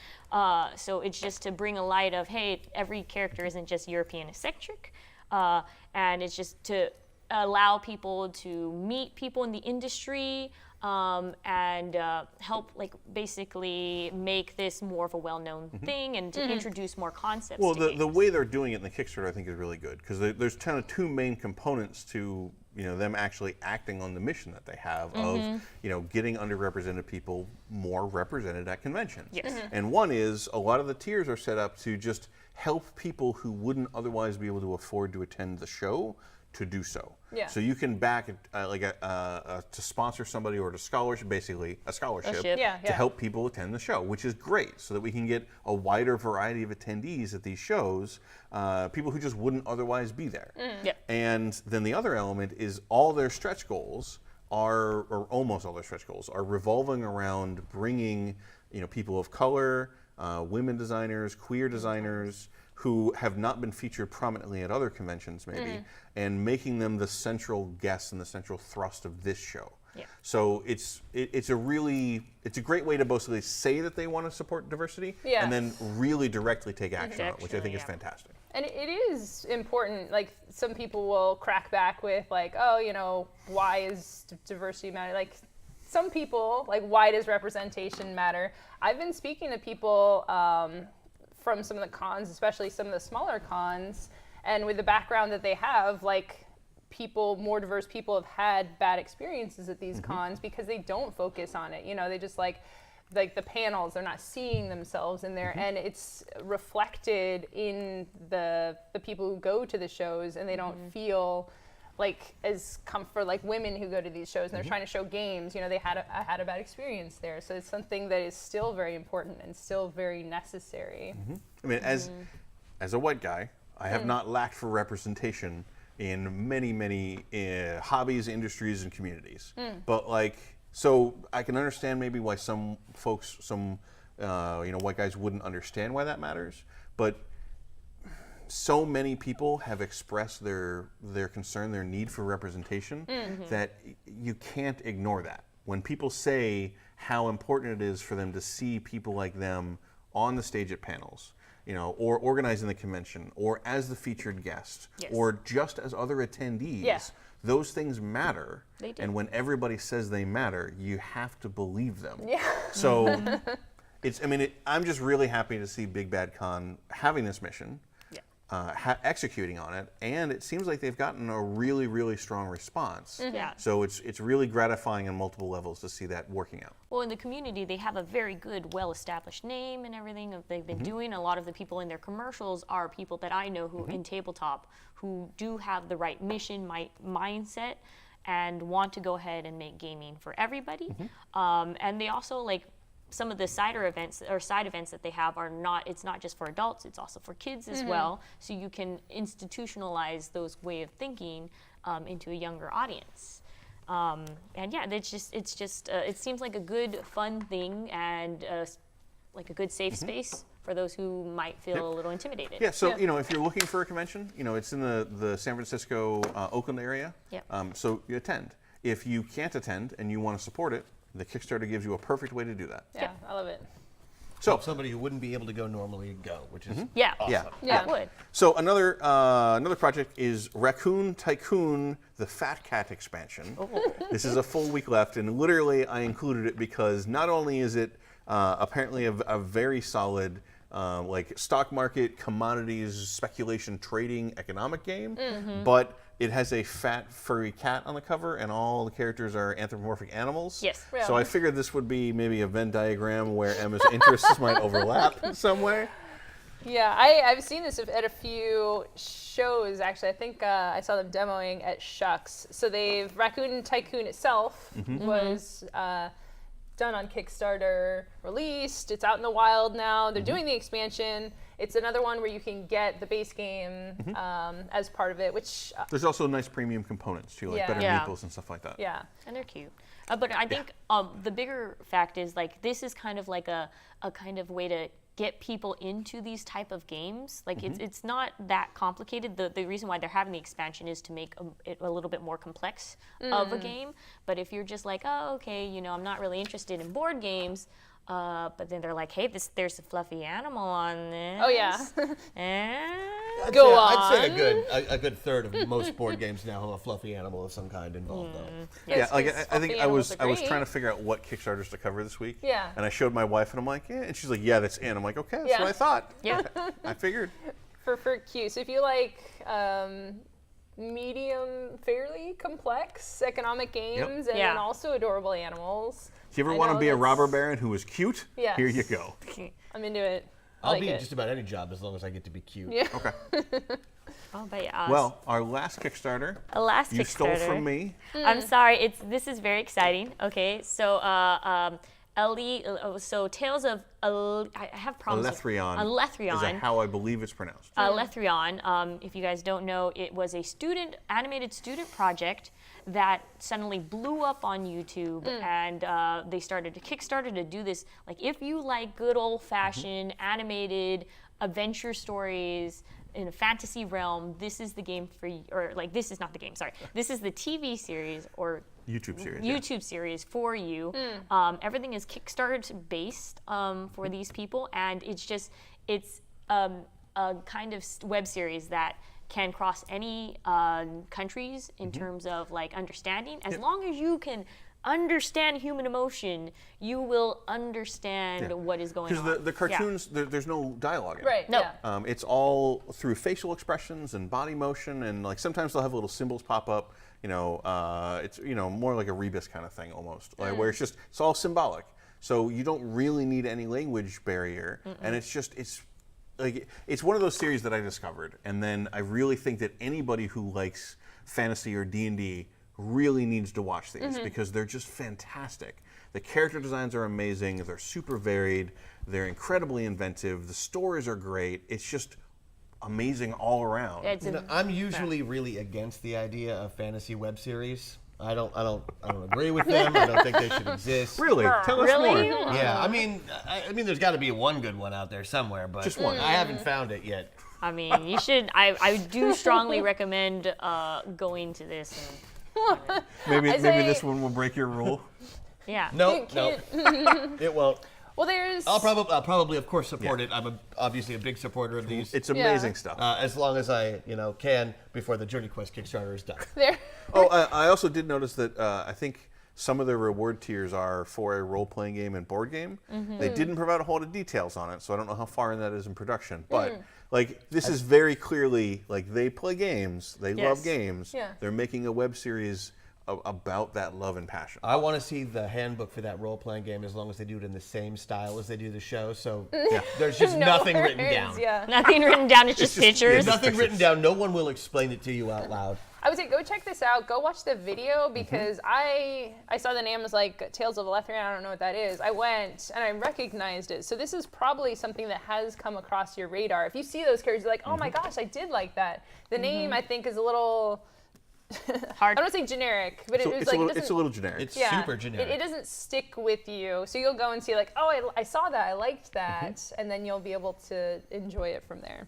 C: So it's just to bring a light of, hey, every character isn't just European-eccentric, and it's just to allow people to meet people in the industry, and help basically make this more of a well-known thing and to introduce more concepts.
B: Well,
C: to
B: the
C: games.
B: way they're doing it in the Kickstarter, I think, is really good because there's kind of two main components to them actually acting on the mission that they have of getting underrepresented people more represented at conventions.
C: Yes.
B: And one is a lot of the tiers are set up to just help people who wouldn't otherwise be able to afford to attend the show to do so.
D: Yeah.
B: So you can back to sponsor somebody or to scholarship, basically a scholarship
C: Yeah.
B: to help people attend the show, which is great, so that we can get a wider variety of attendees at these shows, people who just wouldn't otherwise be there.
C: Yep.
B: And then the other element is all their stretch goals or almost all their stretch goals are revolving around bringing people of color, women designers, queer designers, who have not been featured prominently at other conventions maybe, and making them the central guests and the central thrust of this show.
C: Yeah.
B: So it's a great way to basically say that they want to support diversity
D: Yeah.
B: and then really directly take action on it, which I think is
C: Yeah.
B: fantastic.
D: And it is important. Like, some people will crack back with like, oh, why is diversity matter? Like, some people, like, why does representation matter? I've been speaking to people from some of the cons, especially some of the smaller cons, and with the background that they have, like, more diverse people have had bad experiences at these cons because they don't focus on it. They just like the panels, they're not seeing themselves in there, and it's reflected in the people who go to the shows, and they don't feel like as comfort, like women who go to these shows and they're trying to show games, I had a bad experience there. So it's something that is still very important and still very necessary.
B: I mean, as a white guy, I have not lacked for representation in many hobbies, industries, and communities. But so I can understand maybe why some folks, white guys wouldn't understand why that matters. But so many people have expressed their concern, their need for representation, that you can't ignore that. When people say how important it is for them to see people like them on the stage at panels, or organizing the convention, or as the featured guest, or just as other attendees, those things matter.
C: They do.
B: And when everybody says they matter, you have to believe them.
D: Yeah.
B: So I'm just really happy to see Big Bad Con having this mission, executing on it, and it seems like they've gotten a really, really strong response.
C: Yeah.
B: So it's really gratifying on multiple levels to see that working out.
C: Well, in the community, they have a very good, well-established name and everything that they've been doing. A lot of the people in their commercials are people that I know who in Tabletop who do have the right mission, mindset, and want to go ahead and make gaming for everybody. And they also, like, some of the side events that they have are not, it's not just for adults, it's also for kids as well. So you can institutionalize those way of thinking into a younger audience. And yeah, it seems like a good, fun thing, and like a good safe space for those who might feel a little intimidated.
B: Yeah, so if you're looking for a convention, it's in the San Francisco, Oakland area.
C: Yep.
B: So you attend. If you can't attend and you want to support it, the Kickstarter gives you a perfect way to do that.
D: Yeah, I love it.
B: So
A: somebody who wouldn't be able to go normally go, which is
C: Yeah.
A: awesome.
C: Yeah, it would.
B: So another project is Raccoon Tycoon, the Fat Cat expansion. This is a full week left, and literally I included it because not only is it apparently a very solid like stock market, commodities, speculation, trading, economic game, but it has a fat, furry cat on the cover, and all the characters are anthropomorphic animals.
C: Yes.
B: So I figured this would be maybe a Venn diagram where Emma's interests might overlap in some way.
D: Yeah, I've seen this at a few shows, actually. I think I saw them demoing at Shucks. So Raccoon Tycoon itself was done on Kickstarter, released. It's out in the wild now. They're doing the expansion. It's another one where you can get the base game as part of it, which...
B: There's also nice premium components too, like better meeples and stuff like that.
D: Yeah.
C: And they're cute. But I think the bigger fact is, like, this is kind of like a kind of way to get people into these type of games. Like, it's not that complicated. The reason why they're having the expansion is to make it a little bit more complex of a game. But if you're just like, oh, okay, I'm not really interested in board games, but then they're like, hey, there's a fluffy animal on this.
D: Oh, yeah.
A: I'd say a good third of most board games now have a fluffy animal of some kind involved, though.
B: Yeah, like I think I was
D: great.
B: trying to figure out what Kickstarters to cover this week.
D: Yeah.
B: And I showed my wife, and I'm like, yeah, and she's like, yeah, that's in. I'm like, okay, that's what I thought.
C: Yeah.
B: I figured.
D: For cute. So if you like medium, fairly complex economic games, and then also adorable animals.
B: If you ever want to be a robber baron who is cute,
D: Yes.
B: here you go.
D: I'm into it.
A: I'll be in just about any job as long as I get to be cute.
D: Yeah.
B: Okay.
C: Oh, but yeah.
B: Well, our last Kickstarter, you stole from me.
C: I'm sorry. This is very exciting. Okay, so so Tales of I have problems.
B: Alethrion.
C: Alethrion.
B: Is how I believe it's pronounced.
C: Alethrion. If you guys don't know, it was a animated student project that suddenly blew up on YouTube, and they started to Kickstarter to do this. Like, if you like good old-fashioned animated adventure stories in a fantasy realm, this is the game for you. Or, like, this is not the game. Sorry, this is the TV series or
B: YouTube series.
C: For you. Everything is Kickstarter based for these people, and it's a kind of web series that can cross any countries in terms of, like, understanding. As long as you can understand human emotion, you will understand what is going on.
B: Because the cartoons, there's no dialogue in it.
D: Right.
C: No.
D: Yeah.
B: It's all through facial expressions and body motion, and like sometimes they'll have little symbols pop up. It's more like a rebus kind of thing almost, like where it's all symbolic. So you don't really need any language barrier, and it's one of those series that I discovered, and then I really think that anybody who likes fantasy or D&D really needs to watch these because they're just fantastic. The character designs are amazing. They're super varied. They're incredibly inventive. The stories are great. It's just amazing all around.
A: I'm usually really against the idea of fantasy web series. I don't agree with them. I don't think they should exist.
B: Really? Tell us
C: Really?
B: more.
A: Yeah, I mean, there's got to be one good one out there somewhere, but
B: Just one.
A: I haven't found it yet.
C: I mean, you should. I do strongly recommend going to this.
B: Maybe
D: I say-
B: this one will break your rule.
C: Yeah.
A: No, it won't.
D: Well, there's...
A: I'll probably, of course, support it. I'm obviously a big supporter of these.
B: It's amazing stuff.
A: As long as I, can before the Journey Quest Kickstarter is done.
D: There.
B: Oh, I also did notice that I think some of the reward tiers are for a role-playing game and board game. They didn't provide a whole lot of details on it, so I don't know how far in that is in production. But like, this is very clearly, like, they play games, they love games.
D: Yeah.
B: They're making a web series about that love and passion.
A: I want to see the handbook for that role-playing game as long as they do it in the same style as they do the show. So there's just
D: No
A: nothing
D: words,
A: written down.
D: Yeah.
C: Nothing written down, it's just pictures.
B: it's
A: Nothing written down. No one will explain it to you out loud.
D: I would say go check this out. Go watch the video because I saw the name was like Tales of Elethrion. I don't know what that is. I went and I recognized it. So this is probably something that has come across your radar. If you see those characters, you're like, oh my gosh, I did like that. The name I think is a little
C: Hard.
D: I don't want to say generic, but
B: It's a little generic.
A: It's super generic.
D: It doesn't stick with you. So you'll go and see like, oh, I saw that, I liked that, and then you'll be able to enjoy it from there.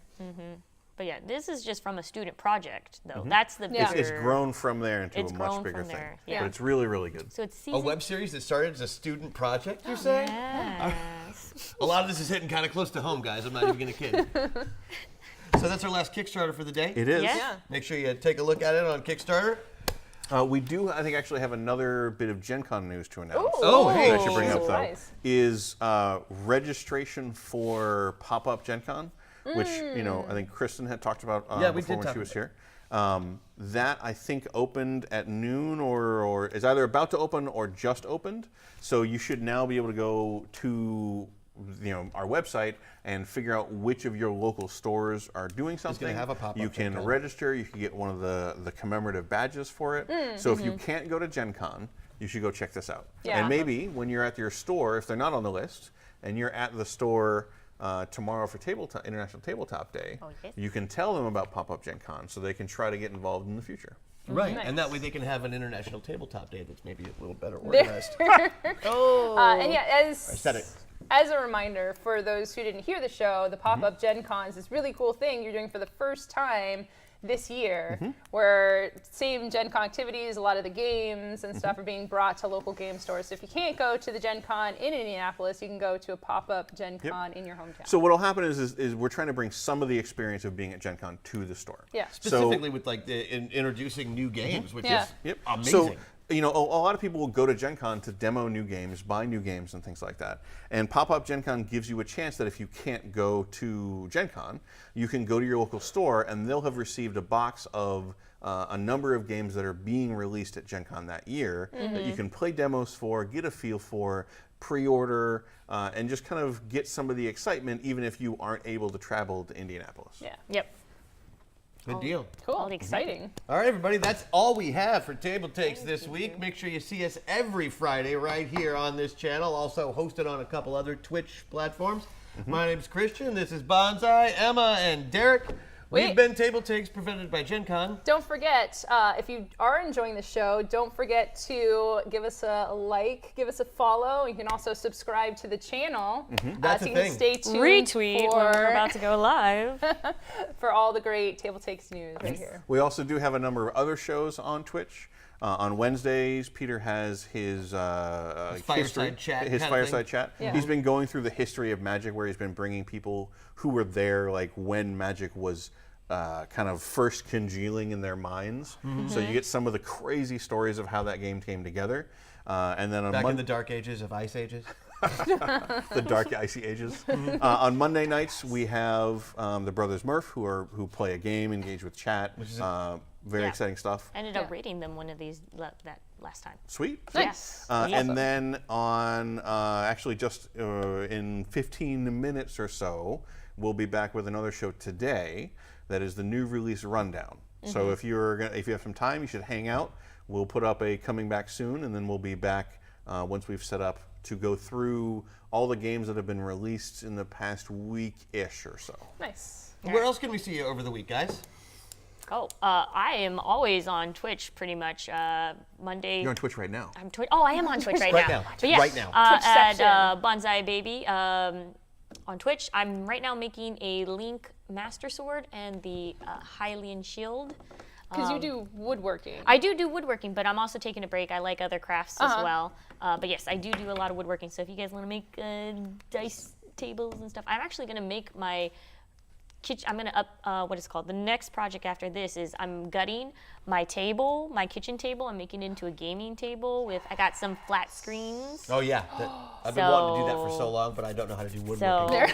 C: But yeah, this is just from a student project, though. That's the bigger.
B: It's grown from there into
C: It's
B: a
C: grown
B: much bigger
C: from
B: thing.
C: there,
D: yeah.
B: But it's really, really good.
C: So it's
A: A
C: season.
A: web series that started as a student project, you're saying?
C: Yes.
A: A lot of this is hitting kind of close to home, guys. I'm not even going to kid. So that's our last Kickstarter for the day.
B: It is.
C: Yeah.
D: Yeah.
A: Make sure you take a look at it on Kickstarter.
B: We do, I think, actually have another bit of Gen Con news to announce.
A: Oh, hey.
B: That I should bring up, though,
D: Nice.
B: is registration for Pop-Up Gen Con, which, you know, I think Kristen had talked about
A: Yeah, we
B: before
A: did
B: when
A: talk
B: she was
A: about
B: here. That, I think, opened at noon or is either about to open or just opened. So you should now be able to go to our website and figure out which of your local stores are doing something.
A: have a pop-up
B: You
A: Gen
B: can
A: Con.
B: register. You can get one of the commemorative badges for it. So if you can't go to Gen Con, you should go check this out.
D: Yeah.
B: And maybe when you're at your store, if they're not on the list, and you're at the store tomorrow for International Tabletop Day,
C: yes.
B: you can tell them about Pop-Up Gen Con so they can try to get involved in the future.
A: Right.
D: Nice.
A: And that way they can have an International Tabletop Day that's maybe a little better organized.
D: And yeah,
A: Aesthetic.
D: as a reminder for those who didn't hear the show, the Pop-Up Gen Con is this really cool thing you're doing for the first time this year, where same Gen Con activities, a lot of the games and stuff are being brought to local game stores. So if you can't go to the Gen Con in Indianapolis, you can go to a pop-up Gen Con in your hometown.
B: So what will happen is we're trying to bring some of the experience of being at Gen Con to the store.
D: Yeah.
A: Specifically with like introducing new games, which
D: Yeah.
A: is amazing.
B: So, a lot of people will go to Gen Con to demo new games, buy new games, and things like that. And Pop-Up Gen Con gives you a chance that if you can't go to Gen Con, you can go to your local store and they'll have received a box of a number of games that are being released at Gen Con that year that you can play demos for, get a feel for, pre-order, and just kind of get some of the excitement even if you aren't able to travel to Indianapolis.
D: Yeah.
C: Yep.
A: Good deal.
D: Cool.
C: All the
D: Exciting.
A: All right, everybody, that's all we have for Tabletakes this week. Make sure you see us every Friday right here on this channel, also hosted on a couple other Twitch platforms. My name's Christian, this is Bonsai, Emma, and Derek. We've
D: Wait.
A: been Tabletakes presented by Gen Con.
D: Don't forget, if you are enjoying the show, don't forget to give us a like, give us a follow. You can also subscribe to the channel.
A: That's
D: so
A: a
D: you
A: thing.
D: can stay tuned
C: Retweet
D: for,
C: when we're about to go live.
D: for all the great Tabletakes news right here.
B: We also do have a number of other shows on Twitch. On Wednesdays, Peter has his
A: fireside
B: history,
A: chat
B: his
A: kind of
B: fireside
A: thing.
B: chat.
D: Yeah.
B: He's been going through the history of Magic, where he's been bringing people who were there, like when Magic was kind of first congealing in their minds. So you get some of the crazy stories of how that game came together. And then on
A: Back in the dark ages of Ice Ages.
B: the dark icy ages. On Monday nights, we have the brothers Murph, who play a game, engage with chat. Very
C: Yeah.
B: exciting stuff.
C: I ended up rating them one of these that last time.
B: Sweet.
D: Nice.
B: And then on actually just in 15 minutes or so, we'll be back with another show today. That is the new release rundown. So if you have some time, you should hang out. We'll put up a coming back soon, and then we'll be back once we've set up to go through all the games that have been released in the past week-ish or so.
D: Nice.
A: Where else can we see you over the week, guys?
C: Oh, I am always on Twitch pretty much. Monday.
B: You're on Twitch right now.
C: I'm I am on Twitch right now. But yes,
A: Right now.
C: at
D: Twitchception.
C: Bonsai Baby on Twitch. I'm right now making a Link Master Sword and the Hylian Shield.
D: Because you do woodworking.
C: I do woodworking, but I'm also taking a break. I like other crafts as well. But yes, I do a lot of woodworking. So if you guys want to make dice tables and stuff, I'm actually going to make my I'm gonna up what is called the next project after this is I'm gutting my table, my kitchen table. I'm making it into a gaming table with I got some flat screens.
A: Oh yeah, I've been wanting to do that for so long, but I don't know how to do woodworking.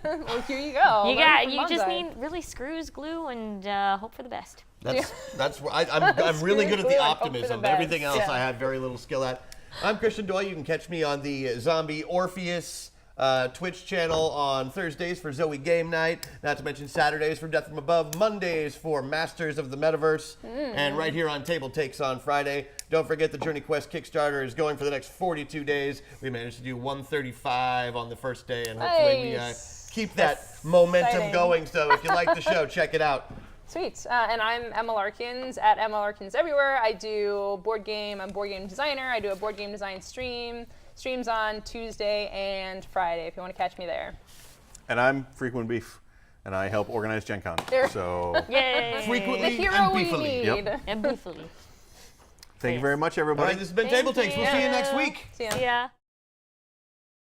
D: Well, here you go.
C: You just need really screws, glue, and hope for the best.
A: That's where I'm really good at the
D: Screw and hope for the
A: optimism.
D: best.
A: Everything else
D: Yeah.
A: I have very little skill at. I'm Christian Doyle. You can catch me on the Zombie Orpheus Twitch channel on Thursdays for Zoe Game Night. Not to mention Saturdays for Death from Above, Mondays for Masters of the Metaverse, and right here on Tabletakes on Friday. Don't forget the Journey Quest Kickstarter is going for the next 42 days. We managed to do 135 on the first day, and hopefully
D: Nice.
A: we keep that momentum
D: exciting.
A: going. So if you like the show, check it out.
D: Sweet. And I'm Emma Larkins at Emma Larkins everywhere. I'm a board game designer. I do a board game design streams on Tuesday and Friday if you want to catch me there.
B: And I'm Frequent Beef, and I help organize Gen Con.
D: There.
B: So
C: Yay!
D: The
A: Frequently
D: hero
A: and
D: we
A: beefily.
D: need.
B: Yep.
C: And briefly.
B: thank you very much,
A: All
B: everybody.
A: right, this has been
C: Thank
A: Tabletakes. We'll see you
C: you.
A: see you next week.
D: See ya.
C: Yeah.